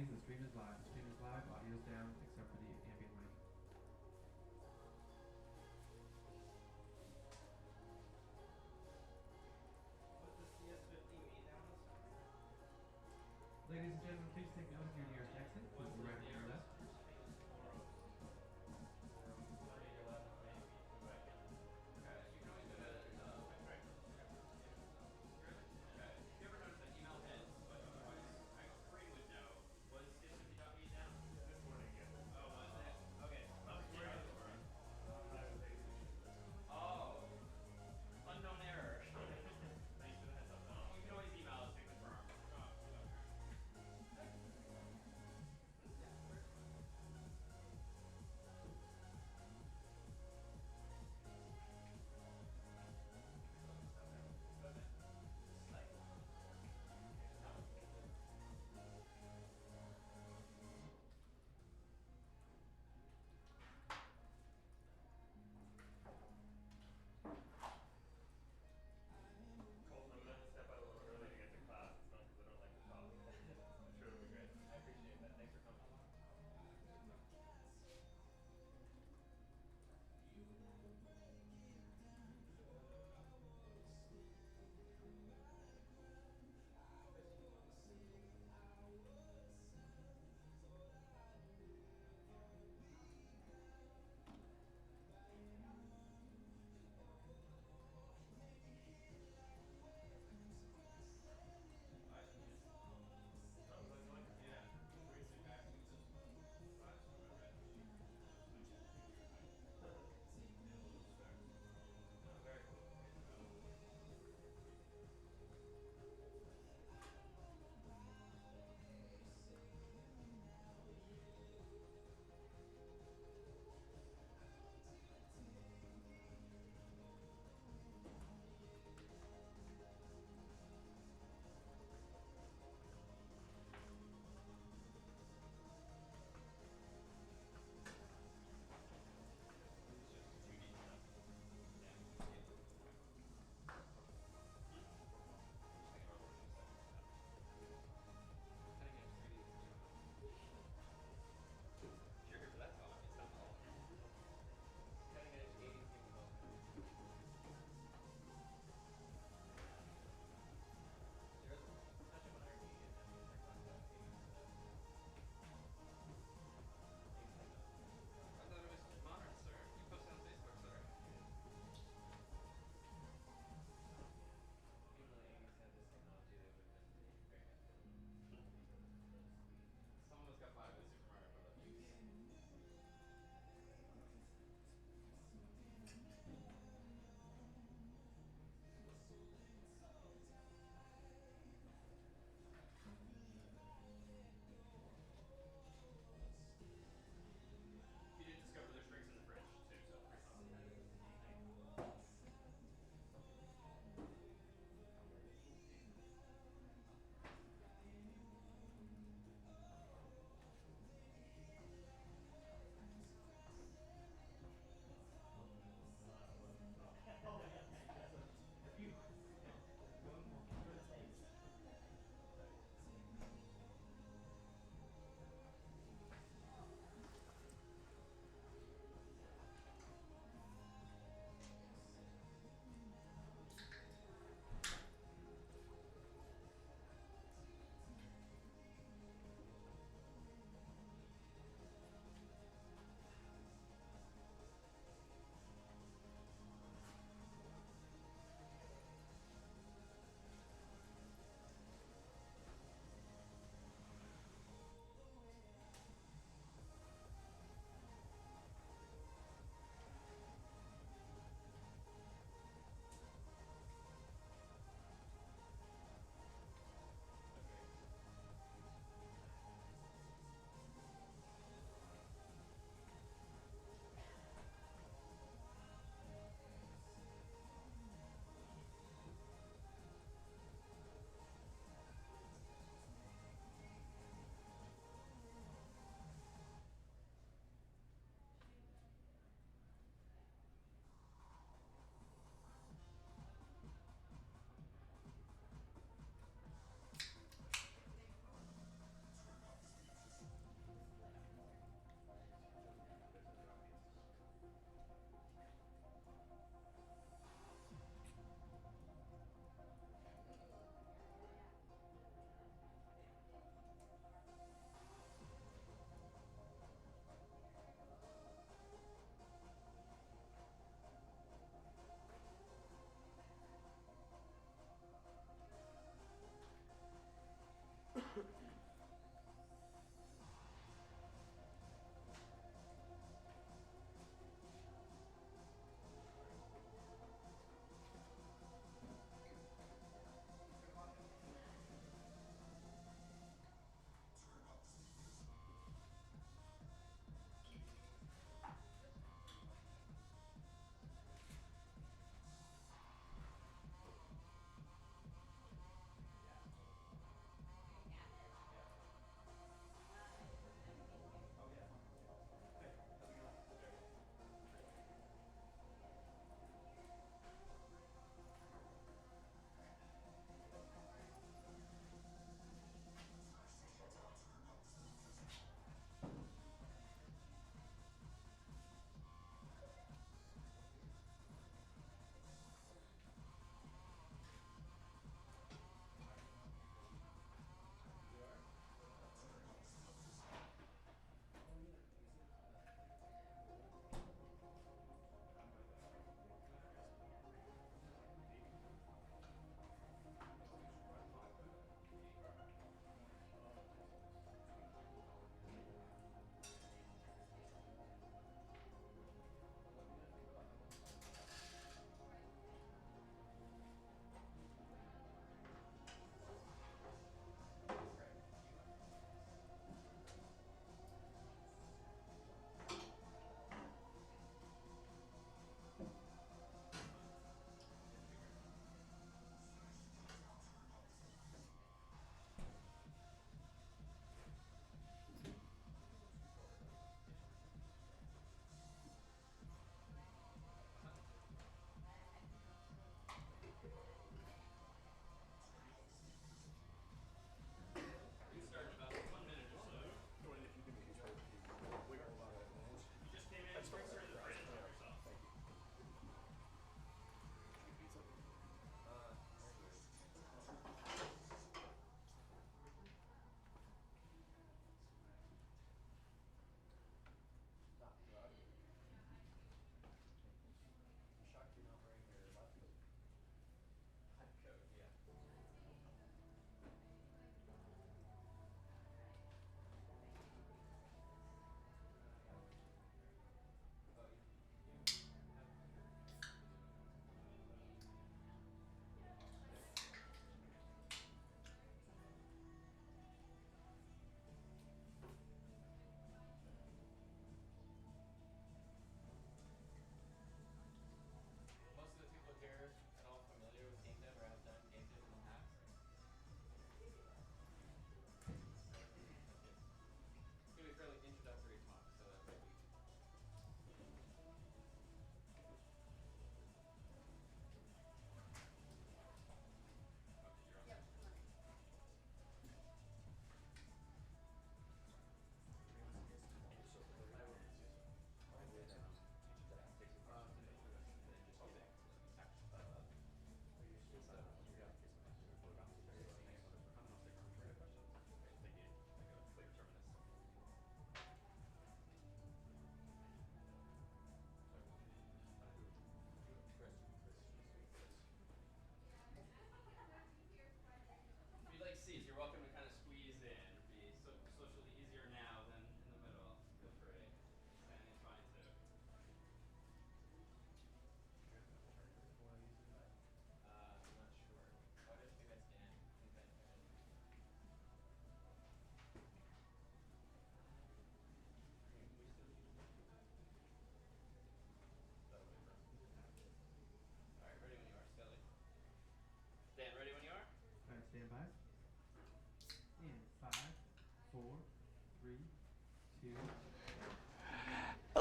Ladies, the stream is live. The stream is live. Audio's down except for the ambient mic. Ladies and gentlemen, please take note of your nearest exit. Please be right on your left.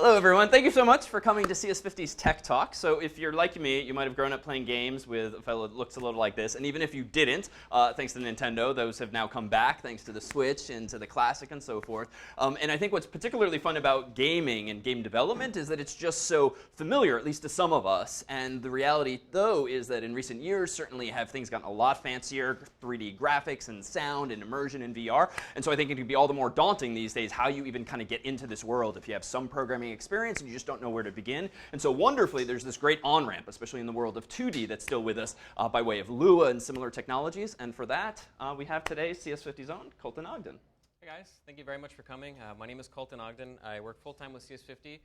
Hello, everyone. Thank you so much for coming to CS50's Tech Talk. So if you're like me, you might have grown up playing games with a fellow that looks a little like this. And even if you didn't, thanks to Nintendo, those have now come back, thanks to the Switch and to the Classic and so forth. And I think what's particularly fun about gaming and game development is that it's just so familiar, at least to some of us. And the reality, though, is that in recent years, certainly have things gotten a lot fancier, 3D graphics and sound and immersion in VR. And so I think it can be all the more daunting these days how you even kind of get into this world if you have some programming experience and you just don't know where to begin. And so wonderfully, there's this great on-ramp, especially in the world of 2D, that's still with us by way of Lua and similar technologies. And for that, we have today's CS50's own Colton Ogden. Hey guys, thank you very much for coming. My name is Colton Ogden. I work full-time with CS50.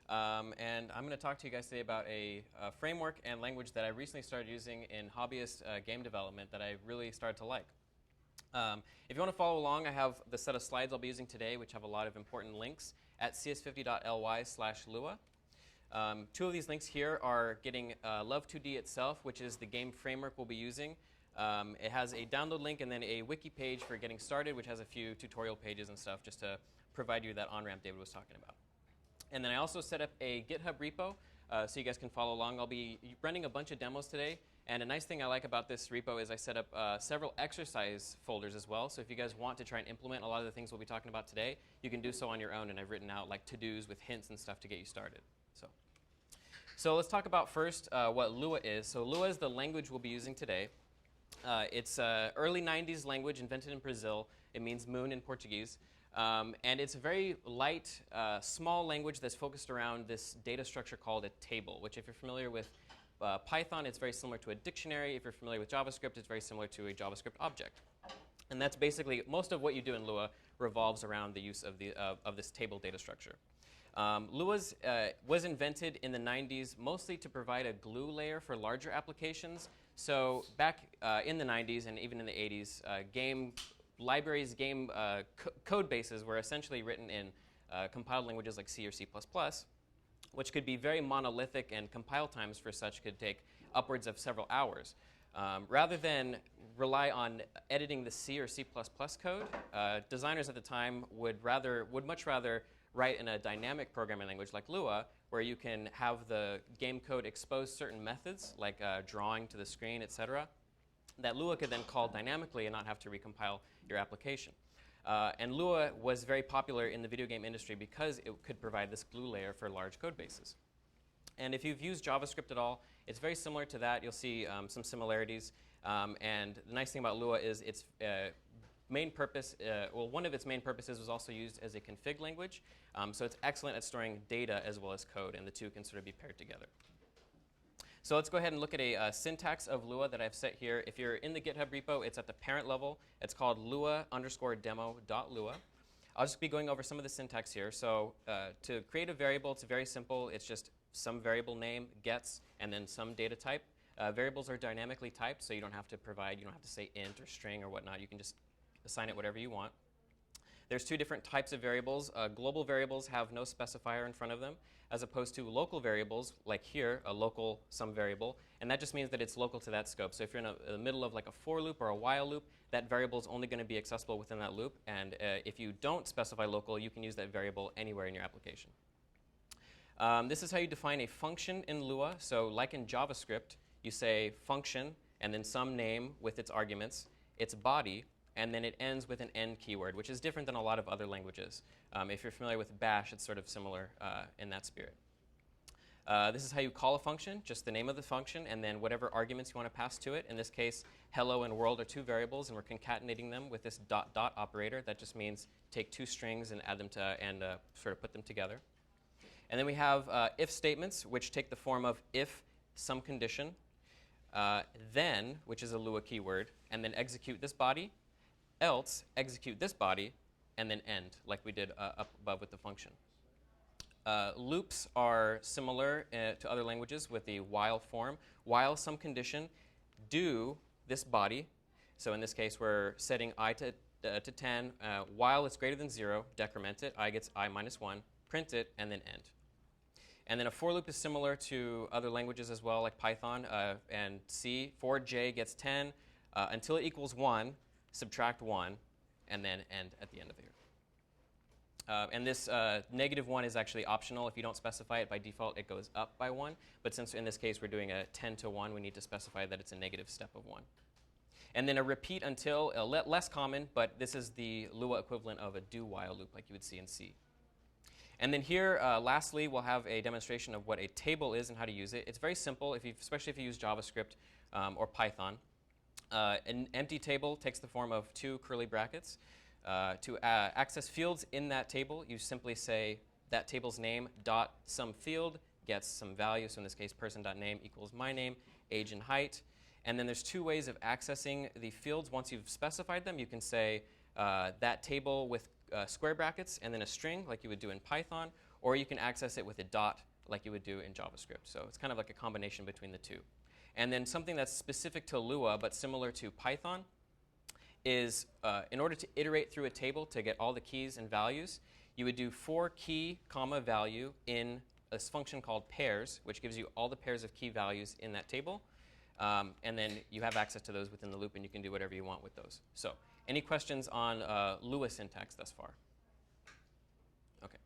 And I'm going to talk to you guys today about a framework and language that I recently started using in hobbyist game development that I really started to like. If you want to follow along, I have the set of slides I'll be using today, which have a lot of important links at cs50.ly/Lua. Two of these links here are getting LÖVE2D itself, which is the game framework we'll be using. It has a download link and then a wiki page for getting started, which has a few tutorial pages and stuff just to provide you that on-ramp David was talking about. And then I also set up a GitHub repo so you guys can follow along. I'll be running a bunch of demos today. And a nice thing I like about this repo is I set up several exercise folders as well. So if you guys want to try and implement a lot of the things we'll be talking about today, you can do so on your own. And I've written out like to-dos with hints and stuff to get you started. So let's talk about first what Lua is. So Lua is the language we'll be using today. It's an early 90s language invented in Brazil. It means moon in Portuguese. And it's a very light, small language that's focused around this data structure called a table, which if you're familiar with Python, it's very similar to a dictionary. If you're familiar with JavaScript, it's very similar to a JavaScript object. And that's basically most of what you do in Lua revolves around the use of this table data structure. Lua was invented in the 90s mostly to provide a glue layer for larger applications. So back in the 90s and even in the 80s, game libraries, code bases were essentially written in compiled languages like C or C++, which could be very monolithic, and compile times for such could take upwards of several hours. Rather than rely on editing the C or C++ code, designers at the time would much rather write in a dynamic programming language like Lua, where you can have the game code expose certain methods, like drawing to the screen, etc., that Lua could then call dynamically and not have to recompile your application. And Lua was very popular in the video game industry because it could provide this glue layer for large code bases. And if you've used JavaScript at all, it's very similar to that. You'll see some similarities. And the nice thing about Lua is its main purpose, one of its main purposes was also used as a config language. So it's excellent at storing data as well as code, and the two can sort of be paired together. So let's go ahead and look at a syntax of Lua that I've set here. If you're in the GitHub repo, it's at the parent level. It's called lua_demo.lua. I'll just be going over some of the syntax here. So to create a variable, it's very simple. It's just some variable name, gets, and then some data type. Variables are dynamically typed, so you don't have to say int or string or whatnot. You can just assign it whatever you want. There's two different types of variables. Global variables have no specifier in front of them, as opposed to local variables, like here, a local sum variable. And that just means that it's local to that scope. So if you're in the middle of like a for loop or a while loop, that variable is only going to be accessible within that loop. And if you don't specify local, you can use that variable anywhere in your application. This is how you define a function in Lua. So like in JavaScript, you say function, and then some name with its arguments, its body, and then it ends with an end keyword, which is different than a lot of other languages. If you're familiar with Bash, it's sort of similar in that spirit. This is how you call a function, just the name of the function, and then whatever arguments you want to pass to it. In this case, hello and world are two variables, and we're concatenating them with this dot operator. That just means take two strings and add them sort of put them together. And then we have if statements, which take the form of if some condition, then, which is a Lua keyword, and then execute this body, else execute this body, and then end, like we did up above with the function. Loops are similar to other languages with the while form. While some condition, do this body. So in this case, we're setting I to 10. While it's greater than 0, decrement it. I gets I minus 1. Print it, and then end. And then a for loop is similar to other languages as well, like Python and C. For j gets 10 until it equals 1. Subtract 1, and then end at the end of here. And this -1 is actually optional. If you don't specify it by default, it goes up by 1. But since in this case we're doing a 10 to 1, we need to specify that it's a negative step of 1. And then a repeat until, less common, but this is the Lua equivalent of a do-while loop like you would see in C. And then here, lastly, we'll have a demonstration of what a table is and how to use it. It's very simple, especially if you use JavaScript or Python. An empty table takes the form of 2 curly brackets. To access fields in that table, you simply say that table's name dot some field gets some value. So in this case, person.name equals my name, age, and height. And then there's 2 ways of accessing the fields. Once you've specified them, you can say that table with square brackets and then a string like you would do in Python, or you can access it with a dot like you would do in JavaScript. So it's kind of like a combination between the 2. And then something that's specific to Lua but similar to Python is in order to iterate through a table to get all the keys and values, you would do for key, comma, value in this function called pairs, which gives you all the pairs of key values in that table. And then you have access to those within the loop, and you can do whatever you want with those. So any questions on Lua syntax thus far? OK.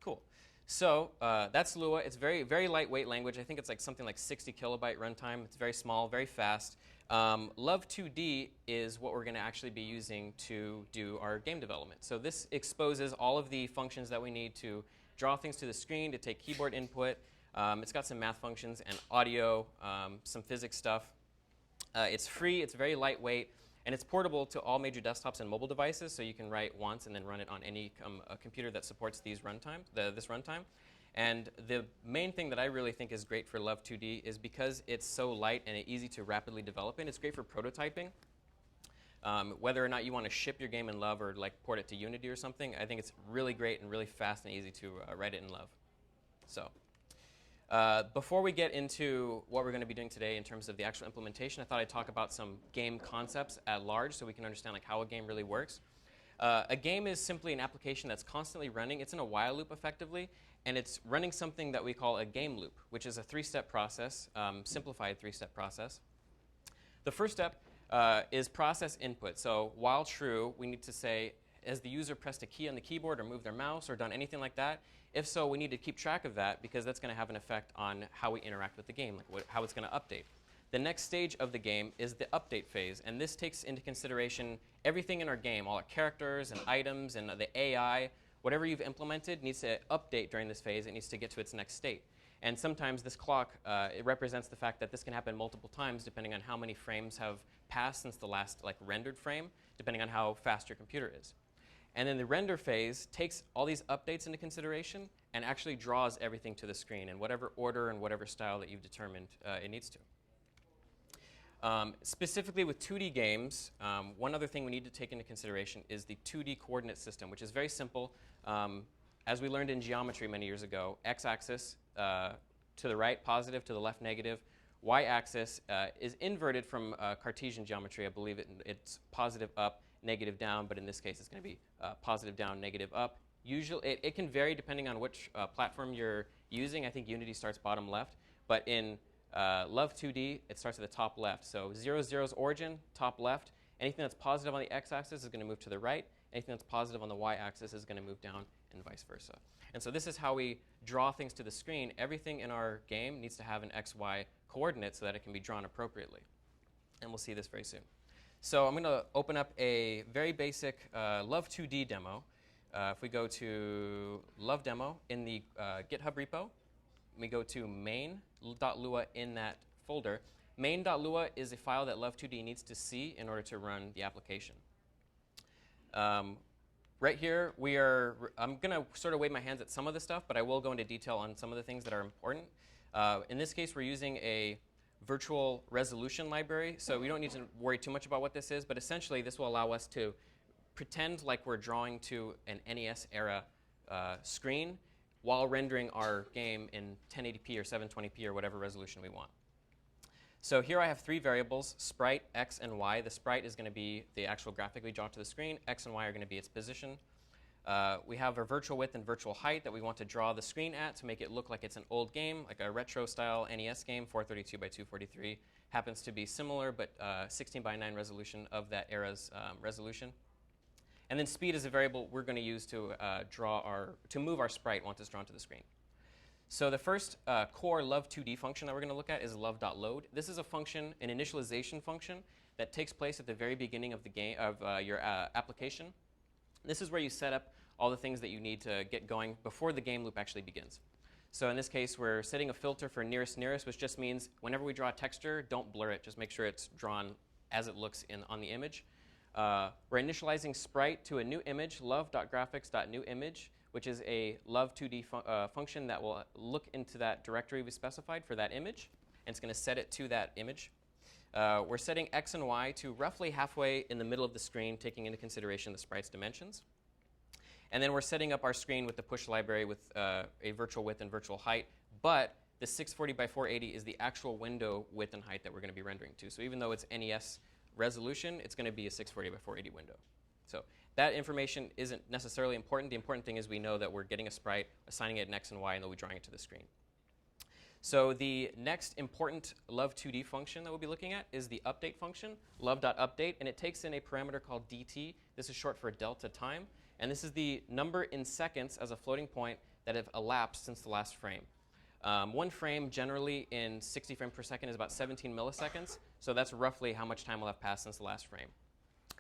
Cool. So that's Lua. It's very, very lightweight language. I think it's like something like 60 kilobyte runtime. It's very small, very fast. LÖVE2D is what we're going to actually be using to do our game development. So this exposes all of the functions that we need to draw things to the screen, to take keyboard input. It's got some math functions and audio, some physics stuff. It's free. It's very lightweight. And it's portable to all major desktops and mobile devices, so you can write once and then run it on any computer that supports this runtime. And the main thing that I really think is great for LÖVE2D is because it's so light and easy to rapidly develop in, it's great for prototyping. Whether or not you want to ship your game in LÖVE or like port it to Unity or something, I think it's really great and really fast and easy to write it in LÖVE. So before we get into what we're going to be doing today in terms of the actual implementation, I thought I'd talk about some game concepts at large so we can understand like how a game really works. A game is simply an application that's constantly running. It's in a while loop effectively, and it's running something that we call a game loop, which is a 3-step process, simplified 3-step process. The first step is process input. So while true, we need to say, has the user pressed a key on the keyboard or moved their mouse or done anything like that? If so, we need to keep track of that because that's going to have an effect on how we interact with the game, like how it's going to update. The next stage of the game is the update phase, and this takes into consideration everything in our game, all our characters and items and the AI. Whatever you've implemented needs to update during this phase. It needs to get to its next state. And sometimes this clock, it represents the fact that this can happen multiple times depending on how many frames have passed since the last rendered frame, depending on how fast your computer is. And then the render phase takes all these updates into consideration and actually draws everything to the screen in whatever order and whatever style that you've determined it needs to. Specifically with 2D games, one other thing we need to take into consideration is the 2D coordinate system, which is very simple. As we learned in geometry many years ago, x-axis to the right, positive, to the left, negative. Y-axis is inverted from Cartesian geometry. I believe it's positive up, negative down, but in this case it's going to be positive down, negative up. Usually, it can vary depending on which platform you're using. I think Unity starts bottom left, but in LÖVE2D, it starts at the top left. So 0, 0's origin, top left. Anything that's positive on the x-axis is going to move to the right. Anything that's positive on the y-axis is going to move down, and vice versa. And so this is how we draw things to the screen. Everything in our game needs to have an x, y coordinate so that it can be drawn appropriately. And we'll see this very soon. So I'm going to open up a very basic LÖVE2D demo. If we go to LÖVE demo in the GitHub repo, we go to main.lua in that folder. Main.lua is a file that LÖVE2D needs to see in order to run the application. Right here, I'm going to sort of wave my hands at some of the stuff, but I will go into detail on some of the things that are important. In this case, we're using a virtual resolution library, so we don't need to worry too much about what this is, but essentially this will allow us to pretend like we're drawing to an NES era screen while rendering our game in 1080p or 720p or whatever resolution we want. So here I have 3 variables, sprite, x, and y. The sprite is going to be the actual graphic we draw to the screen. X and y are going to be its position. We have our virtual width and virtual height that we want to draw the screen at to make it look like it's an old game, like a retro-style NES game, 432 by 243. Happens to be similar, but 16 by 9 resolution of that era's resolution. And then speed is a variable we're going to use to move our sprite once it's drawn to the screen. So the first core LÖVE2D function that we're going to look at is LÖVE.load. This is a function, an initialization function that takes place at the very beginning of the game your application. This is where you set up all the things that you need to get going before the game loop actually begins. So in this case, we're setting a filter for nearest, which just means whenever we draw a texture, don't blur it. Just make sure it's drawn as it looks on the image. We're initializing Sprite to a new image, LÖVE.graphics.newImage, which is a LÖVE2D function that will look into that directory we specified for that image, and it's going to set it to that image. We're setting X and Y to roughly halfway in the middle of the screen, taking into consideration the sprite's dimensions. And then we're setting up our screen with the push library with a virtual width and virtual height, but the 640 by 480 is the actual window width and height that we're going to be rendering to. So even though it's NES resolution, it's going to be a 640 by 480 window. So that information isn't necessarily important. The important thing is we know that we're getting a sprite, assigning it an X and Y, and then we'll be drawing it to the screen. So the next important LÖVE2D function that we'll be looking at is the update function, LÖVE.update, and it takes in a parameter called dt. This is short for delta time, and this is the number in seconds as a floating point that have elapsed since the last frame. One frame generally in 60 frames per second is about 17 milliseconds, so that's roughly how much time will have passed since the last frame.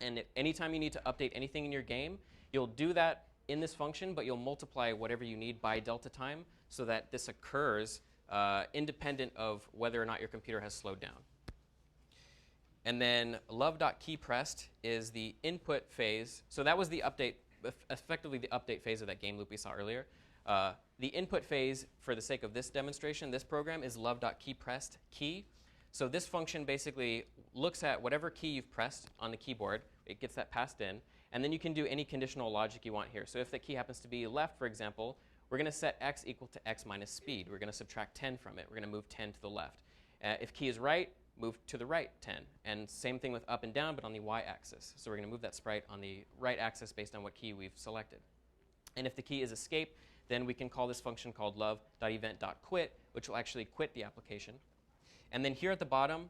And anytime you need to update anything in your game, you'll do that in this function, but you'll multiply whatever you need by delta time so that this occurs independent of whether or not your computer has slowed down. And then LÖVE.keyPressed is the input phase. So that was the update, effectively the update phase of that game loop we saw earlier. The input phase, for the sake of this demonstration, this program, is LÖVE.keyPressed key. So this function basically looks at whatever key you've pressed on the keyboard. It gets that passed in. And then you can do any conditional logic you want here. So if the key happens to be left, for example, we're going to set x equal to x minus speed. We're going to subtract 10 from it. We're going to move 10 to the left. If key is right, move to the right 10. And same thing with up and down, but on the y-axis. So we're going to move that sprite on the right axis based on what key we've selected. And if the key is escape, then we can call this function called LÖVE.event.quit, which will actually quit the application. And then here at the bottom,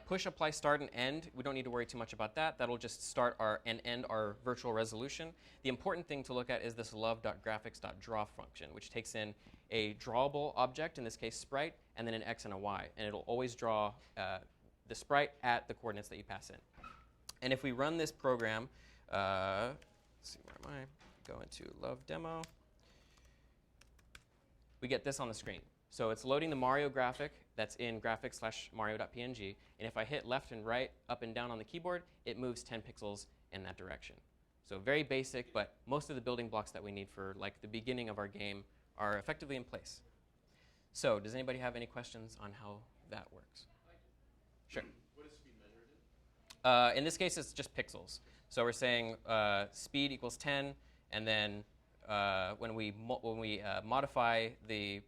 push, apply, start, and end. We don't need to worry too much about that. That'll just start and end our virtual resolution. The important thing to look at is this LÖVE.graphics.draw function, which takes in a drawable object, in this case sprite, and then an x and a y. And it'll always draw the sprite at the coordinates that you pass in. And if we run this program, let's see, where am I? Go into LÖVE demo. We get this on the screen. So it's loading the Mario graphic that's in graphics/mario.png. And if I hit left and right, up and down on the keyboard, it moves 10 pixels in that direction. So very basic, but most of the building blocks that we need for like the beginning of our game are effectively in place. So does anybody have any questions on how that works? Sure. What is speed measured in? In this case, it's just pixels. So we're saying speed equals 10, and then when we modify the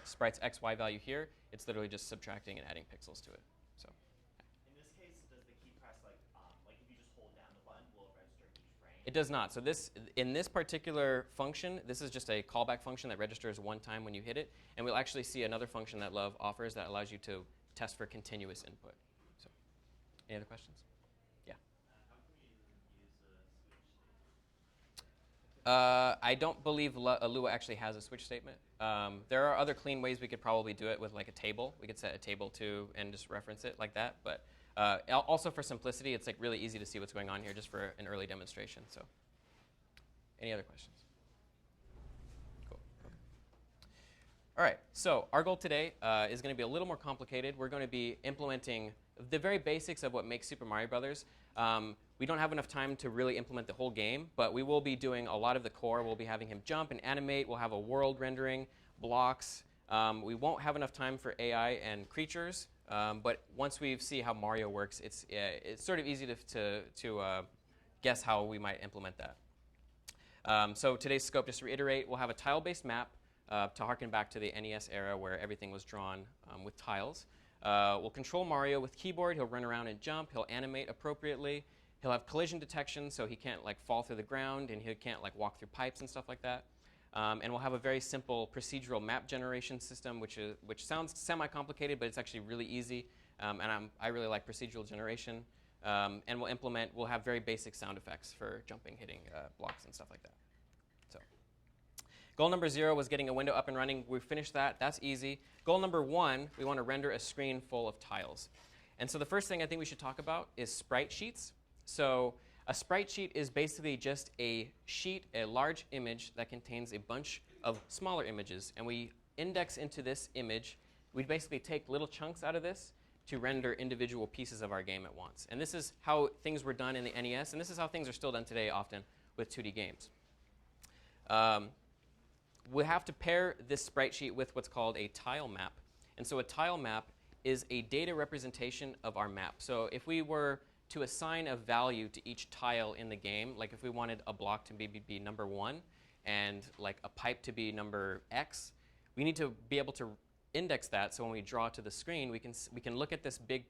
sprite's x, y value here, it's literally just subtracting and adding pixels to it. So. In this case, does the key press, like if you just hold down the button, will it register each frame? It does not. So in this particular function, this is just a callback function that registers one time when you hit it. And we'll actually see another function that LÖVE offers that allows you to test for continuous input. So, any other questions? Yeah. How can we use a switch statement? I don't believe Lua actually has a switch statement. There are other clean ways we could probably do it with like a table. We could set a table to and just reference it like that. But also for simplicity, it's like really easy to see what's going on here just for an early demonstration. So, any other questions? Cool. Okay. All right. So our goal today is going to be a little more complicated. We're going to be implementing the very basics of what makes Super Mario Brothers. We don't have enough time to really implement the whole game, but we will be doing a lot of the core. We'll be having him jump and animate. We'll have a world rendering, blocks. We won't have enough time for AI and creatures, but once we see how Mario works, it's sort of easy to guess how we might implement that. So today's scope, just to reiterate, we'll have a tile-based map to harken back to the NES era where everything was drawn with tiles. We'll control Mario with keyboard. He'll run around and jump. He'll animate appropriately. He'll have collision detection, so he can't like fall through the ground, and he can't like walk through pipes and stuff like that. And we'll have a very simple procedural map generation system, which sounds semi-complicated, but it's actually really easy. And I really like procedural generation. And we'll have very basic sound effects for jumping, hitting blocks, and stuff like that. So goal number 0 was getting a window up and running. We finished that. That's easy. Goal number 1, we want to render a screen full of tiles. And so the first thing I think we should talk about is Sprite Sheets. So a Sprite Sheet is basically just a sheet, a large image that contains a bunch of smaller images. And we index into this image. We basically take little chunks out of this to render individual pieces of our game at once. And this is how things were done in the NES, and this is how things are still done today often with 2D games. We have to pair this sprite sheet with what's called a tile map. And so a tile map is a data representation of our map. So if we were to assign a value to each tile in the game, like if we wanted a block to maybe be number 1 and like a pipe to be number X, we need to be able to index that, so when we draw to the screen, we can look at this big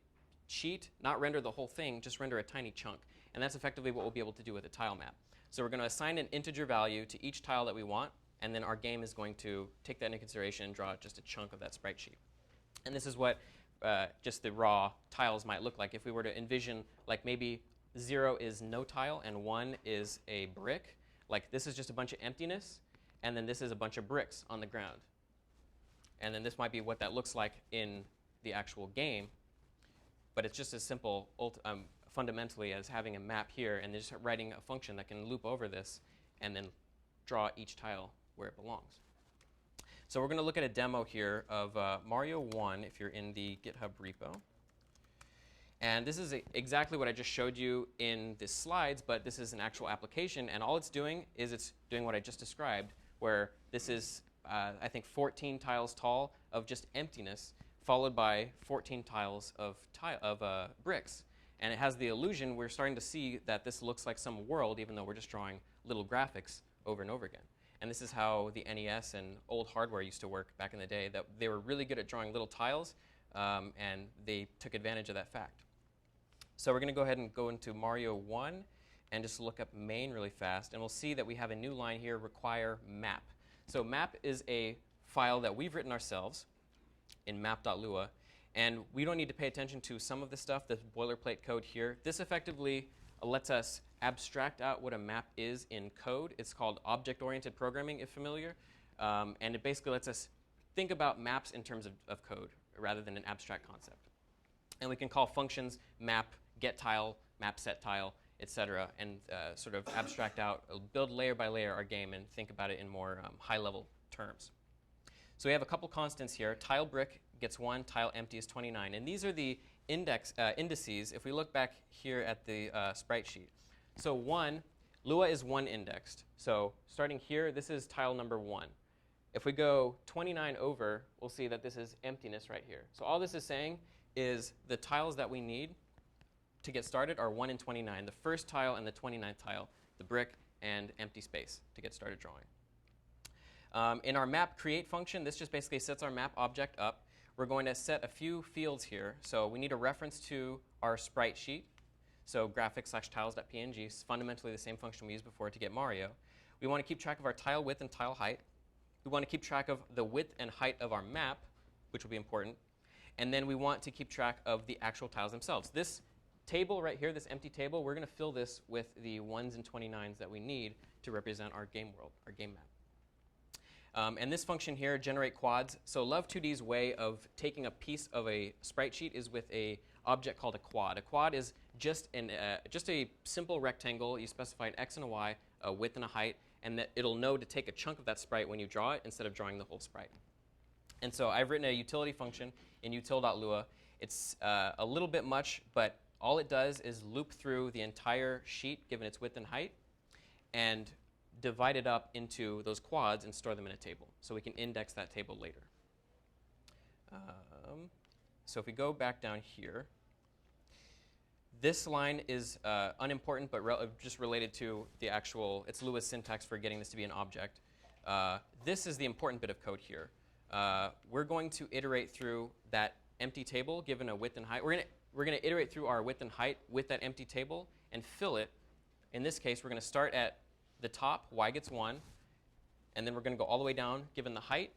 sheet, not render the whole thing, just render a tiny chunk. And that's effectively what we'll be able to do with a tile map. So we're going to assign an integer value to each tile that we want, and then our game is going to take that into consideration and draw just a chunk of that sprite sheet. And this is what just the raw tiles might look like. If we were to envision, like maybe 0 is no tile and 1 is a brick, like this is just a bunch of emptiness, and then this is a bunch of bricks on the ground. And then this might be what that looks like in the actual game. But it's just as simple fundamentally as having a map here and just writing a function that can loop over this and then draw each tile where it belongs. So we're going to look at a demo here of Mario 1 if you're in the GitHub repo. And this is exactly what I just showed you in the slides, but this is an actual application. And all it's doing is it's doing what I just described, where this is I think 14 tiles tall of just emptiness, followed by 14 tiles of bricks. And it has the illusion, we're starting to see that this looks like some world, even though we're just drawing little graphics over and over again. And this is how the NES and old hardware used to work back in the day, that they were really good at drawing little tiles, and they took advantage of that fact. So we're going to go ahead and go into Mario 1 and just look up main really fast. And we'll see that we have a new line here, require map. So map is a file that we've written ourselves in map.lua, and we don't need to pay attention to some of the stuff, the boilerplate code here. This effectively lets us abstract out what a map is in code. It's called object-oriented programming, if familiar, and it basically lets us think about maps in terms of code rather than an abstract concept. And we can call functions map, get tile, map set tile, etc., and sort of abstract out, build layer by layer our game and think about it in more high-level terms. So we have a couple constants here. Tile brick gets 1, tile empty is 29. And these are the indices if we look back here at the sprite sheet. So 1, Lua is 1 indexed. So starting here, this is tile number 1. If we go 29 over, we'll see that this is emptiness right here. So all this is saying is the tiles that we need to get started are 1 and 29, the first tile and the 29th tile, the brick and empty space to get started drawing. In our map create function, this just basically sets our map object up. We're going to set a few fields here. So we need a reference to our sprite sheet. So graphics/tiles.png is fundamentally the same function we used before to get Mario. We want to keep track of our tile width and tile height. We want to keep track of the width and height of our map, which will be important. And then we want to keep track of the actual tiles themselves. This table right here, this empty table, we're going to fill this with the 1s and 29s that we need to represent our game world, our game map. And this function here, generate quads. So LÖVE2D's way of taking a piece of a sprite sheet is with a object called a quad. A quad is just a simple rectangle. You specify an x and a y, a width and a height, and that it'll know to take a chunk of that sprite when you draw it instead of drawing the whole sprite. And so I've written a utility function in util.lua. It's a little bit much, but all it does is loop through the entire sheet, given its width and height, and divide it up into those quads and store them in a table. So we can index that table later. So if we go back down here, this line is unimportant, but just related to the actual, it's Lua's syntax for getting this to be an object. This is the important bit of code here. We're going to iterate through that empty table given a width and height. We're going to iterate through our width and height with that empty table and fill it. In this case, we're going to start at the top, y gets 1, and then we're going to go all the way down given the height,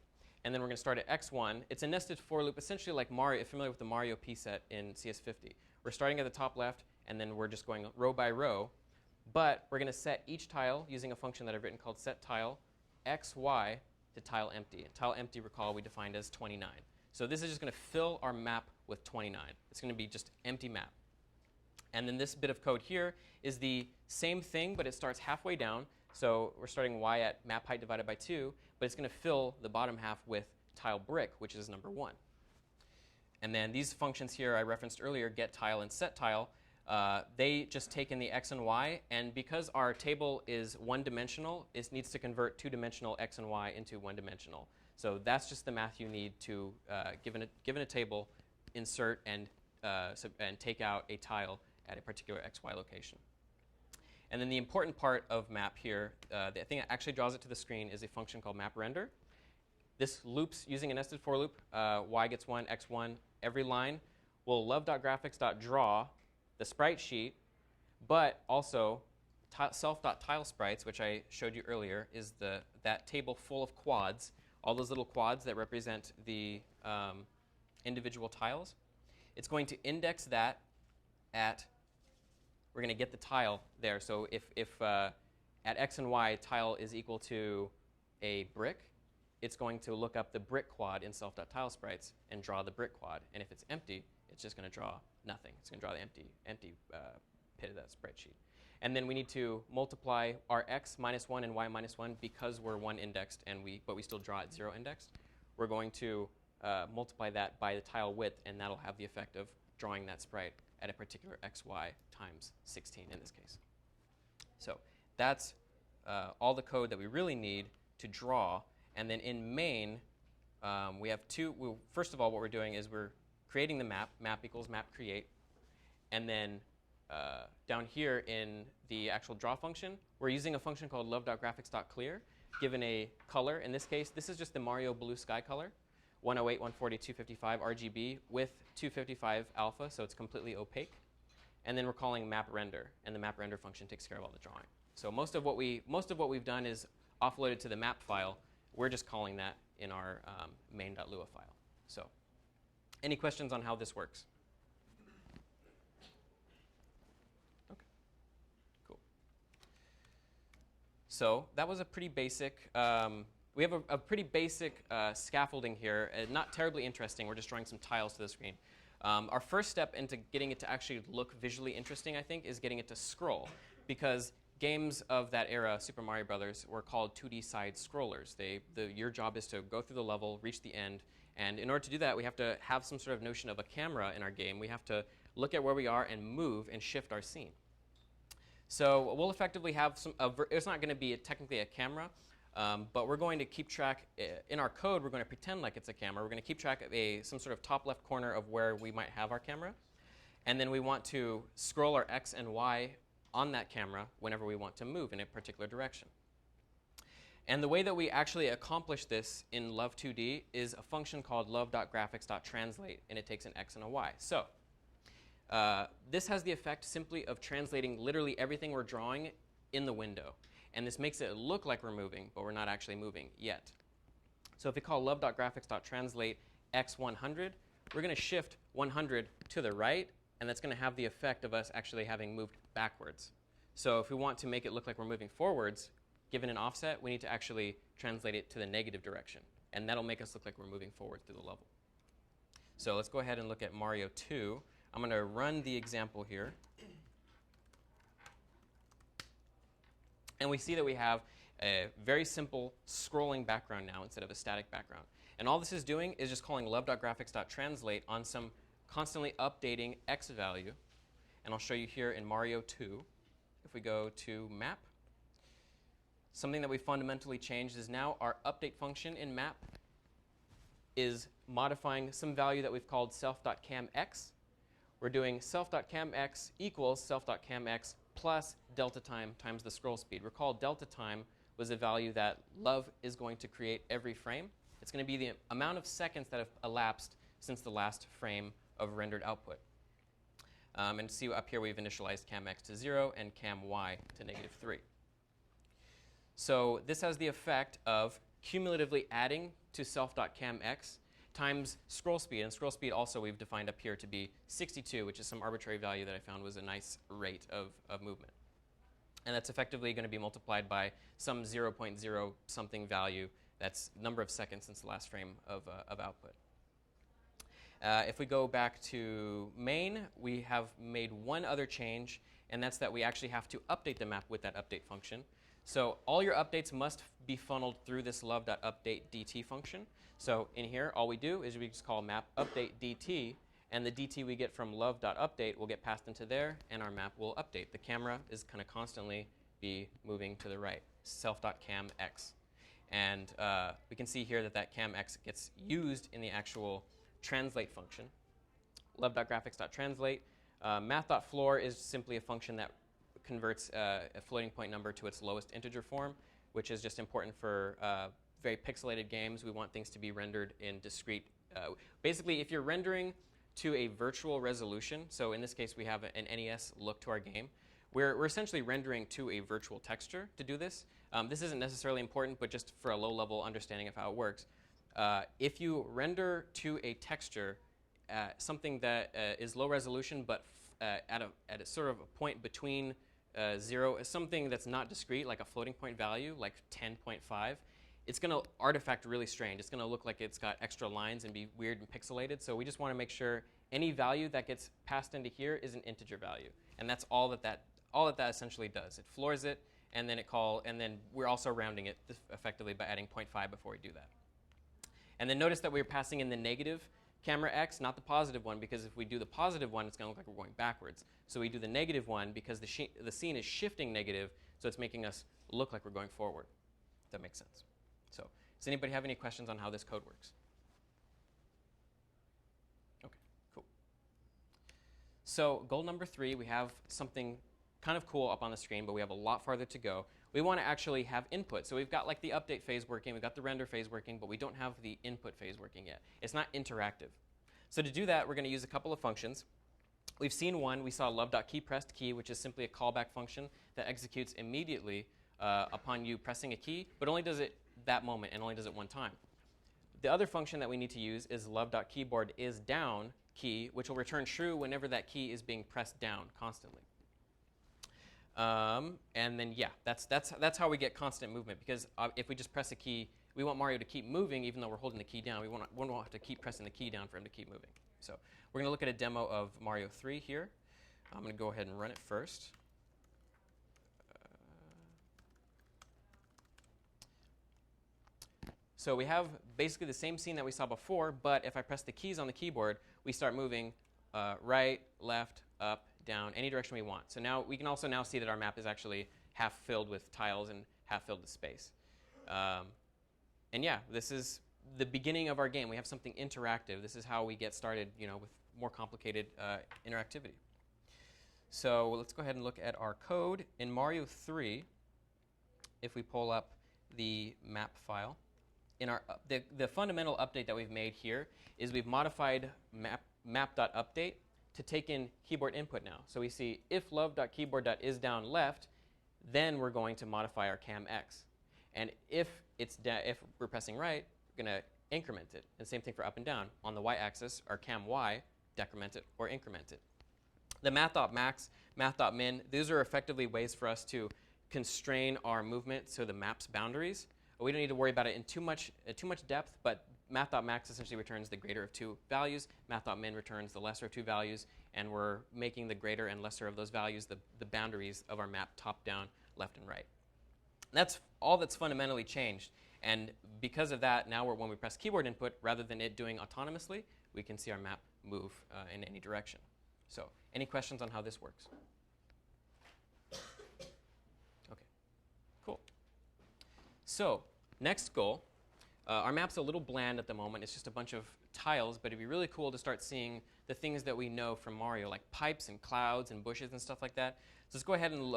and then we're going to start at x1. It's a nested for loop, essentially like Mario, if you're familiar with the Mario P set in CS50. We're starting at the top left, and then we're just going row by row. But we're going to set each tile using a function that I've written called setTile xy to tile empty. And tile empty, recall, we defined as 29. So this is just going to fill our map with 29. It's going to be just empty map. And then this bit of code here is the same thing, but it starts halfway down. So we're starting y at map height divided by 2, but it's going to fill the bottom half with tile brick, which is number 1. And then these functions here I referenced earlier, getTile and setTile, they just take in the x and y. And because our table is one-dimensional, it needs to convert two-dimensional x and y into one-dimensional. So that's just the math you need to, given a table, insert and take out a tile at a particular xy location. And then the important part of map here, the thing that actually draws it to the screen, is a function called mapRender. This loops using a nested for loop. Y gets 1, x 1. Every line will love.graphics.draw the sprite sheet, but also self.tilesprites, which I showed you earlier, is that table full of quads, all those little quads that represent the individual tiles. It's going to index that at, we're going to get the tile there. So if at x and y tile is equal to a brick, it's going to look up the brick quad in self.tilesprites and draw the brick quad. And if it's empty, it's just going to draw nothing. It's going to draw the empty pit of that sprite sheet. And then we need to multiply our x minus 1 and y minus 1 because we're 1 indexed, but we still draw it 0 indexed. We're going to multiply that by the tile width, and that'll have the effect of drawing that sprite at a particular xy times 16 in this case. So that's all the code that we really need to draw. And then in main, we have first of all, what we're doing is we're creating the map equals map create. And then down here in the actual draw function, we're using a function called love.graphics.clear, given a color. In this case, this is just the Mario blue sky color, 108, 140, 255 RGB with 255 alpha, so it's completely opaque. And then we're calling mapRender, and the mapRender function takes care of all the drawing. So most of what we've done is offloaded to the map file. We're just calling that in our main.lua file. So any questions on how this works? Okay, cool. So that was a pretty basic, we have a pretty basic scaffolding here. Not terribly interesting. We're just drawing some tiles to the screen. Our first step into getting it to actually look visually interesting, I think, is getting it to scroll. Because games of that era, Super Mario Brothers, were called 2D side scrollers. Your job is to go through the level, reach the end, and in order to do that, we have to have some sort of notion of a camera in our game. We have to look at where we are and move and shift our scene. So we'll effectively have it's not going to be technically a camera, but we're going to keep track. In our code, we're going to pretend like it's a camera. We're going to keep track of some sort of top left corner of where we might have our camera. And then we want to scroll our X and Y on that camera whenever we want to move in a particular direction. And the way that we actually accomplish this in Love 2D is a function called love.graphics.translate, and it takes an X and a Y. So this has the effect simply of translating literally everything we're drawing in the window. And this makes it look like we're moving, but we're not actually moving yet. So if we call love.graphics.translate x100, we're going to shift 100 to the right, and that's going to have the effect of us actually having moved backwards. So if we want to make it look like we're moving forwards, given an offset, we need to actually translate it to the negative direction. And that'll make us look like we're moving forward through the level. So let's go ahead and look at Mario 2. I'm going to run the example here. And we see that we have a very simple scrolling background now instead of a static background. And all this is doing is just calling love.graphics.translate on some constantly updating x value. And I'll show you here in Mario 2. If we go to map, something that we fundamentally changed is now our update function in map is modifying some value that we've called self.camx. We're doing self.camx equals self.camx plus delta time times the scroll speed. Recall delta time was a value that Love is going to create every frame. It's going to be the amount of seconds that have elapsed since the last frame of rendered output. And see up here we've initialized camx to 0 and camy to -3. So this has the effect of cumulatively adding to self.camx times scroll speed. And scroll speed also we've defined up here to be 62, which is some arbitrary value that I found was a nice rate of movement. And that's effectively going to be multiplied by some 0.0 something value. That's number of seconds since the last frame of output. If we go back to main, we have made one other change, and that's that we actually have to update the map with that update function. So all your updates must be funneled through this love.updateDT function. So in here, all we do is we just call map update DT, and the DT we get from love.update will get passed into there, and our map will update. The camera is going to constantly be moving to the right, self.camx. And we can see here that camx gets used in the actual translate function. Love.graphics.translate. Math.floor is simply a function that converts a floating point number to its lowest integer form, which is just important for very pixelated games. We want things to be rendered in discrete. Basically, if you're rendering to a virtual resolution, so in this case we have an NES look to our game, we're essentially rendering to a virtual texture to do this. This isn't necessarily important, but just for a low-level understanding of how it works. If you render to a texture something that is low resolution, but at a sort of a point between 0, something that's not discrete, like a floating point value, like 10.5, it's going to artifact really strange. It's going to look like it's got extra lines and be weird and pixelated. So we just want to make sure any value that gets passed into here is an integer value, and that's all that essentially does. It floors it, and then we're also rounding it effectively by adding 0.5 before we do that. And then notice that we're passing in the negative camera x, not the positive one, because if we do the positive one, it's going to look like we're going backwards. So we do the negative one because the scene is shifting negative, so it's making us look like we're going forward. If that makes sense. So does anybody have any questions on how this code works? Okay, cool. So goal number 3, we have something kind of cool up on the screen, but we have a lot farther to go. We want to actually have input. So we've got like the update phase working, we've got the render phase working, but we don't have the input phase working yet. It's not interactive. So to do that, we're going to use a couple of functions. We've seen one. We saw love.keyPressedKey, which is simply a callback function that executes immediately upon you pressing a key, but only does it that moment and only does it one time. The other function that we need to use is love.keyboardIsDown key, which will return true whenever that key is being pressed down constantly. And then, yeah, that's how we get constant movement, because if we just press a key, we want Mario to keep moving even though we're holding the key down. We won't have to keep pressing the key down for him to keep moving. So we're going to look at a demo of Mario 3 here. I'm going to go ahead and run it first. So we have basically the same scene that we saw before, but if I press the keys on the keyboard, we start moving right, left, up, down, any direction we want. So now we can also now see that our map is actually half filled with tiles and half filled with space. And yeah, this is the beginning of our game. We have something interactive. This is how we get started, with more complicated interactivity. So let's go ahead and look at our code. In Mario 3, if we pull up the map file, in our the fundamental update that we've made here is we've modified map.update to take in keyboard input now. So we see if love.keyboard.isDownLeft, then we're going to modify our camx. And if we're pressing right, we're going to increment it. And same thing for up and down. On the y-axis, our cam-y, decrement it or increment it. The math.max, math.min, these are effectively ways for us to constrain our movement to the map's boundaries. We don't need to worry about it in too much depth, but math.max essentially returns the greater of 2 values. Math.min returns the lesser of 2 values, and we're making the greater and lesser of those values the boundaries of our map, top, down, left, and right. That's all that's fundamentally changed. And because of that, now when we press keyboard input, rather than it doing autonomously, we can see our map move in any direction. So any questions on how this works? Okay, cool. So next goal. Our map's a little bland at the moment. It's just a bunch of tiles, but it'd be really cool to start seeing the things that we know from Mario, like pipes and clouds and bushes and stuff like that. So let's go ahead and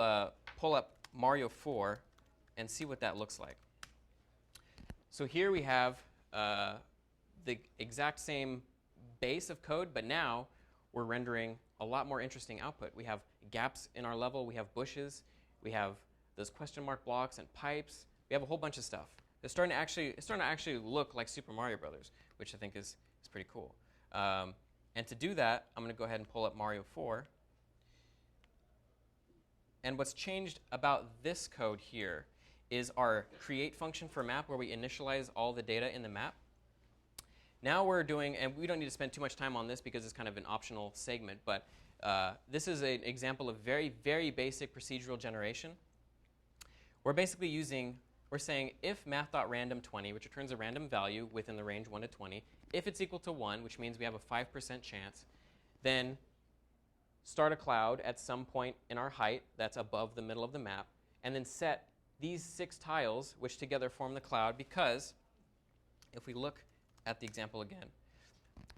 pull up Mario 4 and see what that looks like. So here we have the exact same base of code, but now we're rendering a lot more interesting output. We have gaps in our level. We have bushes. We have those question mark blocks and pipes. We have a whole bunch of stuff. It's starting to actually look like Super Mario Brothers, which I think is It's pretty cool. And to do that, I'm going to go ahead and pull up Mario 4. And what's changed about this code here is our create function for map, where we initialize all the data in the map. Now we're doing, and we don't need to spend too much time on this because it's kind of an optional segment, but this is an example of very, very basic procedural generation. We're basically we're saying if math.random20, which returns a random value within the range 1 to 20, if it's equal to 1, which means we have a 5% chance, then start a cloud at some point in our height that's above the middle of the map, and then set these 6 tiles, which together form the cloud, because if we look at the example again,